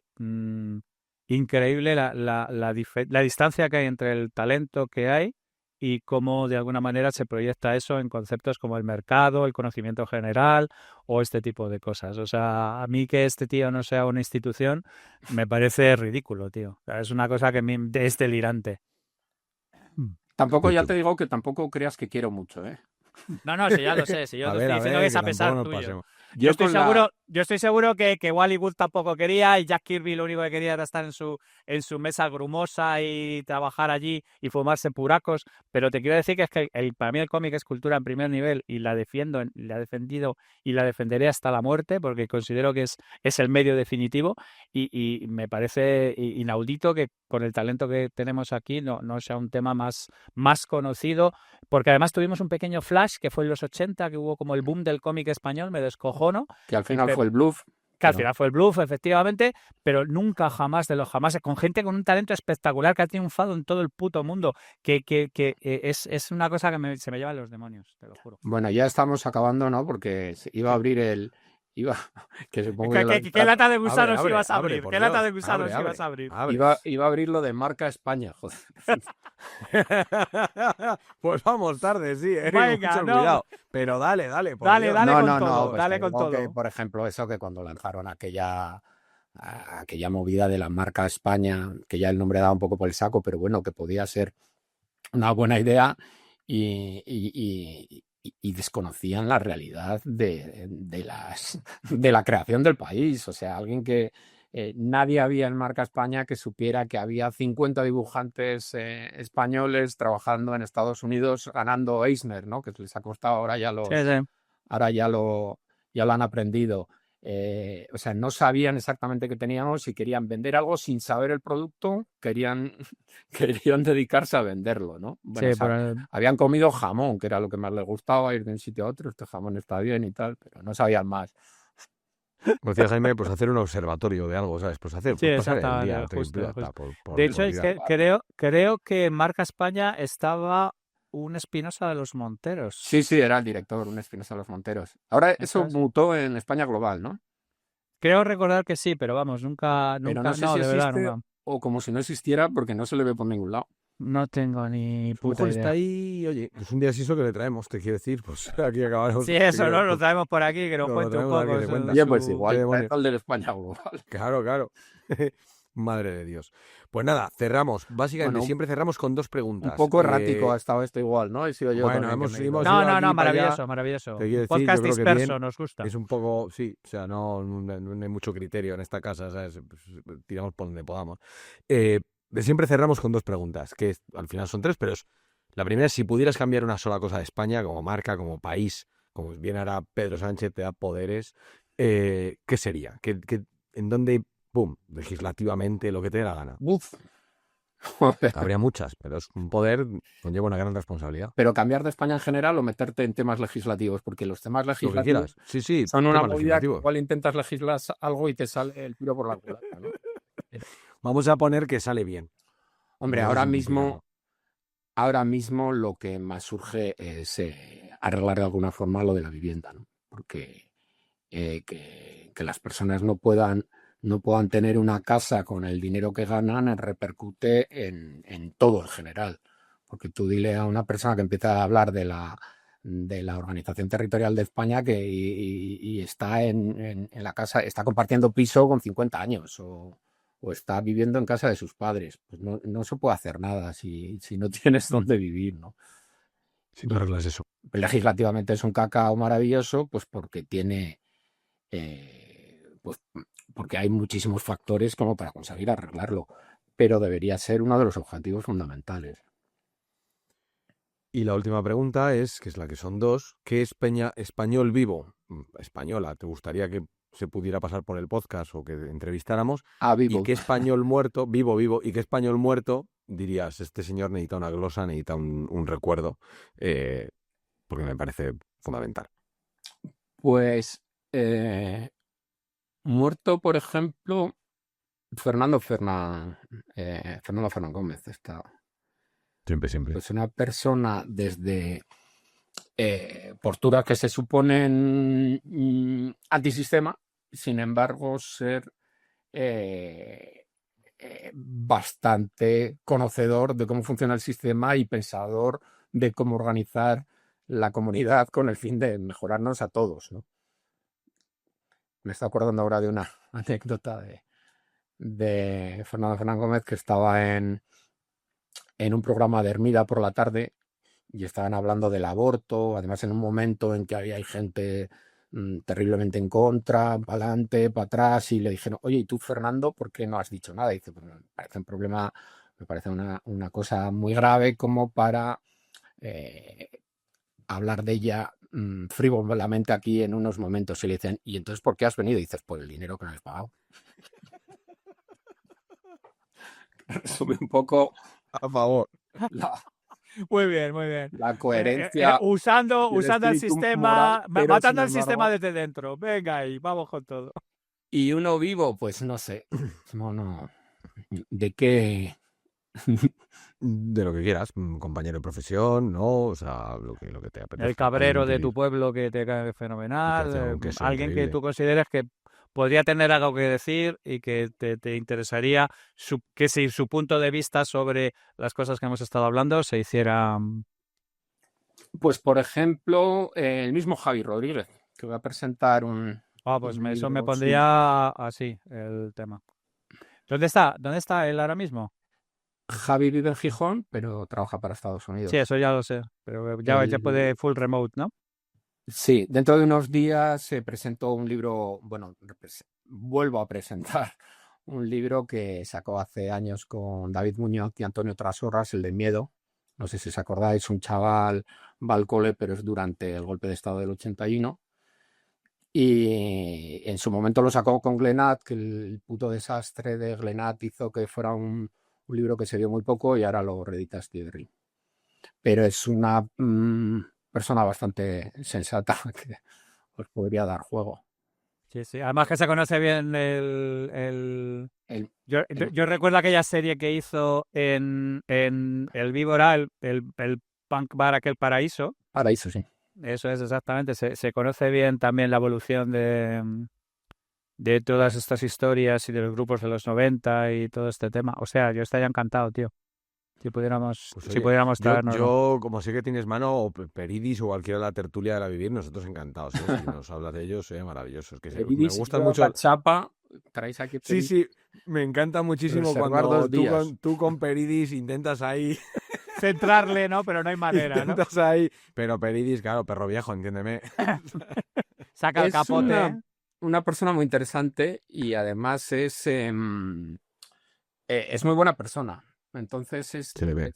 increíble la distancia que hay entre el talento que hay y cómo de alguna manera se proyecta eso en conceptos como el mercado, el conocimiento general o este tipo de cosas. O sea, a mí que este tío no sea una institución me parece ridículo, tío. O sea, es una cosa que es delirante. Tampoco, ¿Y ya tú? te digo que tampoco creas que quiero mucho, ¿eh? No, si ya lo sé, si yo te estoy diciendo que es a tampoco pesar nos tuyo. pasemos. Yo estoy con la- seguro, yo estoy seguro que Wally Wood tampoco quería y Jack Kirby lo único que quería era estar en su mesa grumosa y trabajar allí y fumarse puracos, pero te quiero decir que es que para mí el cómic es cultura en primer nivel y la defiendo, la he defendido y la defenderé hasta la muerte porque considero que es el medio definitivo y me parece inaudito que con el talento que tenemos aquí no sea un tema más conocido, porque además tuvimos un pequeño flash que fue en los 80, que hubo como el boom del cómic español, me descojono, que al final fue el bluff. que al pero- final fue el bluff, efectivamente, pero nunca jamás de los jamás, con gente con un talento espectacular que ha triunfado en todo el puto mundo, que es una cosa que se me llevan los demonios, te lo juro. Bueno, ya estamos acabando, ¿no? Porque iba a abrir el... que supongo que ¿Qué lata de gusanos Abre, ibas a abre, abrir? por ¿Qué lata Dios. de gusanos Abre, ibas a abrir? abre. iba a abrir lo de marca España, joder. Pues vamos tarde, sí, Eric, Venga, mucho no. cuidado. Pero dale, por Dale, Dios. dale No, con no, todo, pues dale te con digo que, todo. por ejemplo, eso que cuando lanzaron aquella movida de la marca España, que ya el nombre daba un poco por el saco, pero bueno, que podía ser una buena idea y desconocían la realidad de la creación del país. O sea, alguien que nadie había en marca España que supiera que había 50 dibujantes españoles trabajando en Estados Unidos ganando Eisner, ¿no? Que les ha costado ahora ya Sí, sí. ahora ya lo han aprendido. O sea, no sabían exactamente qué teníamos y querían vender algo sin saber el producto, querían dedicarse a venderlo, ¿no? Bueno, Sí, habían comido jamón, que era lo que más les gustaba, ir de un sitio a otro, este jamón está bien y tal, pero no sabían más. Como decía Jaime, pues hacer un observatorio de algo, ¿sabes? Pues hacer, Sí, pues pasar el exactamente, día justo, ya está, justo. por De hecho, es vida. que creo que en Marca España estaba un Espinosa de los Monteros. Sí, era el director, un Espinosa de los Monteros. Ahora eso es. mutó en España Global, ¿no? Creo recordar que sí, pero vamos, Pero no sé si de verdad, existe nunca. o como si no existiera porque no se le ve por ningún lado. No tengo ni A lo puta mejor está idea. ahí, oye, es un día así eso que le traemos, te quiero decir, pues aquí acabaremos. Sí, eso, ¿no? Lo traemos por aquí, que nos Lo cuente un traemos aquí, poco. que te cuenta. Oye, pues su- igual, qué demonios. trae el del España Global. Claro. Madre de Dios. Pues nada, cerramos. Básicamente Bueno, siempre cerramos con dos preguntas. Un poco errático ha estado esto igual, ¿no? He sido yo bueno, también que hemos me he ido. ido No, aquí para allá. maravilloso. Te quiero Un decir, podcast yo creo que disperso, bien. nos gusta. Es un poco, sí, o sea, no hay mucho criterio en esta casa, ¿sabes? Pues, tiramos por donde podamos. Siempre cerramos con dos preguntas, que al final son tres, pero la primera es si pudieras cambiar una sola cosa de España, como marca, como país, como bien hará Pedro Sánchez, te da poderes, ¿qué sería? ¿En dónde, pum, legislativamente, lo que te dé la gana? Uf. Habría muchas, pero es un poder, conlleva una gran responsabilidad. Pero cambiar de España en general o meterte en temas legislativos, porque los temas Lo que legislativos quieras. Sí, son una temas movida que legislativos. igual intentas legislar algo y te sale el tiro por la culata, ¿no? Vamos a poner que sale bien. Hombre, Vamos a ahora simplificarlo. mismo lo que más surge es arreglar de alguna forma lo de la vivienda, ¿no? Porque que las personas no puedan tener una casa con el dinero que ganan repercute en todo en general. Porque tú dile a una persona que empieza a hablar de la organización territorial de España y está en la casa, está compartiendo piso con 50 años o está viviendo en casa de sus padres. Pues no se puede hacer nada si no tienes dónde vivir, ¿no? Si no arreglas eso. Legislativamente es un cacao maravilloso, pues porque pues porque hay muchísimos factores como para conseguir arreglarlo, pero debería ser uno de los objetivos fundamentales. Y la última pregunta es, que es la que son dos, ¿qué español vivo, española, te gustaría que se pudiera pasar por el podcast o que entrevistáramos? Vivo. ¿Y qué español muerto, vivo, y qué español muerto dirías, este señor necesita una glosa, necesita un recuerdo, porque me parece fundamental? Pues muerto, por ejemplo, Fernando Fernán Gómez. Siempre. Pues una persona desde posturas que se suponen antisistema, sin embargo ser bastante conocedor de cómo funciona el sistema y pensador de cómo organizar la comunidad con el fin de mejorarnos a todos, ¿no? Me estoy acordando ahora de una anécdota de Fernando Fernán Gómez, que estaba en un programa de Hermida por la tarde y estaban hablando del aborto, además en un momento en que había gente terriblemente en contra, para adelante, para atrás, y le dijeron, oye, ¿y tú, Fernando, por qué no has dicho nada? Y dice, pues me parece un problema, me parece una cosa muy grave como para hablar de ella frívolamente aquí en unos momentos. Y le dicen, ¿y entonces por qué has venido? Y dices, por el dinero que no has pagado. Resume un poco A favor. Muy bien. la coherencia. Usando el sistema, moral, pero matando sin el sistema embargo, desde dentro. Venga ahí, vamos con todo. Y uno vivo, pues no sé. No. ¿De qué? De lo que quieras, compañero de profesión, ¿no? O sea, lo que te apetezca. El cabrero Alguien de que- tu pueblo que te cae y que fenomenal, hace un queso alguien que increíble. tú consideres que podría tener algo que decir y que te interesaría que si su punto de vista sobre las cosas que hemos estado hablando se hiciera... Pues por ejemplo, el mismo Javi Rodríguez, que va a presentar pues un eso me libro pondría así el tema. ¿Dónde está él ahora mismo? Javi vive en Gijón, pero trabaja para Estados Unidos. Sí, eso ya lo sé, pero ya puede full remote, ¿no? Sí, dentro de unos días se presentó un libro, bueno, vuelvo a presentar un libro que sacó hace años con David Muñoz y Antonio Trasorras, el de Miedo. No sé si os acordáis, un chaval va al cole, pero es durante el golpe de Estado del 81. Y en su momento lo sacó con Glenat, que el puto desastre de Glenat hizo que fuera un libro que se vio muy poco y ahora lo reedita Stiberry. Pero es una persona bastante sensata que os podría dar juego. Sí. Además que se conoce bien Yo recuerdo aquella serie que hizo en el Víbora, el punk bar, aquel Paraíso. Paraíso, sí. Eso es exactamente. Se conoce bien también la evolución de todas estas historias y de los grupos de los 90 y todo este tema. O sea, yo estaría encantado, tío. Si pudiéramos, Pues, si oye, pudiéramos traernos. yo, como sé que tienes mano, o Peridis o cualquiera de la tertulia de la Vivir, nosotros encantados. Si nos hablas de ellos, maravilloso. Es que me gusta mucho. La chapa, traéis aquí. Sí, me encanta muchísimo Reservar cuando 2 días. tú con Peridis intentas ahí. Centrarle, ¿no? Pero no hay manera, ¿no? Intentas ahí. Pero Peridis, claro, perro viejo, entiéndeme. Saca el capote. Una persona muy interesante y además es muy buena persona. Entonces Se le ve.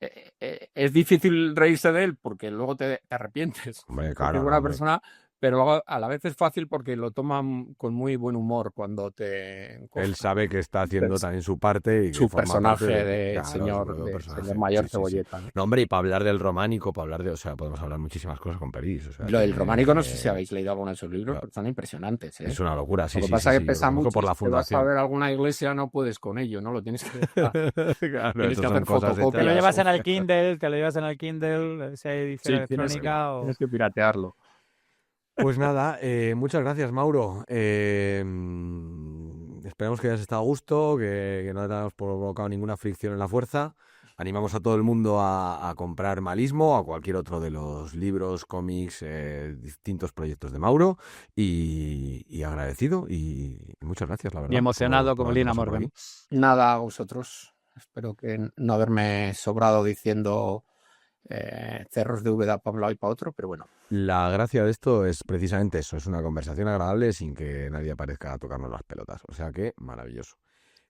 es difícil reírse de él porque luego te arrepientes. Hombre, Porque claro. es buena hombre. persona, pero a la vez es fácil porque lo toman con muy buen humor cuando te... Él sabe que está haciendo Pues, también su parte y que su forma personaje parte de claro, señor, su nuevo de personaje. señor mayor Sí, sí, sí. Cebolleta, ¿no? No, hombre, y para hablar del románico, para hablar de, o sea, podemos hablar muchísimas cosas con Peris. O sea, Lo del que, románico, no sé si habéis leído alguno de sus libros, claro, pero están impresionantes, ¿eh? es una locura, sí, Lo que sí, pasa sí, es sí, que yo pesa lo conozco mucho. por la Si te vas a fundación. ver alguna iglesia, no puedes con ello, ¿no? Lo tienes que Claro, tienes eso que son hacer cosas Te lo fotocopias. llevas en el Kindle, si hay edición Sí, tienes electrónica o... que piratearlo. Pues nada, muchas gracias, Mauro. Esperamos que hayas estado a gusto, que no te hayamos provocado ninguna fricción en la fuerza. Animamos a todo el mundo a comprar Malismo, a cualquier otro de los libros, cómics, distintos proyectos de Mauro. Y agradecido y muchas gracias, la verdad. Y emocionado por como haberte Lina pasado por Morgan. aquí. Nada a vosotros. Espero que no haberme sobrado diciendo cerros de Úbeda para un lado y para otro, pero bueno. La gracia de esto es precisamente eso, es una conversación agradable sin que nadie aparezca a tocarnos las pelotas. O sea que, maravilloso.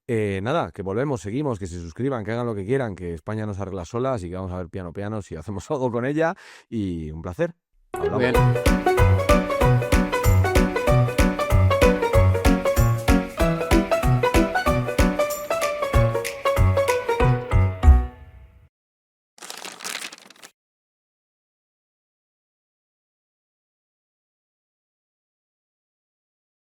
Nada, que volvemos, seguimos, que se suscriban, que hagan lo que quieran, que España nos arregla sola, así que vamos a ver piano piano si hacemos algo con ella. Y un placer. Muy Hablamos. bien.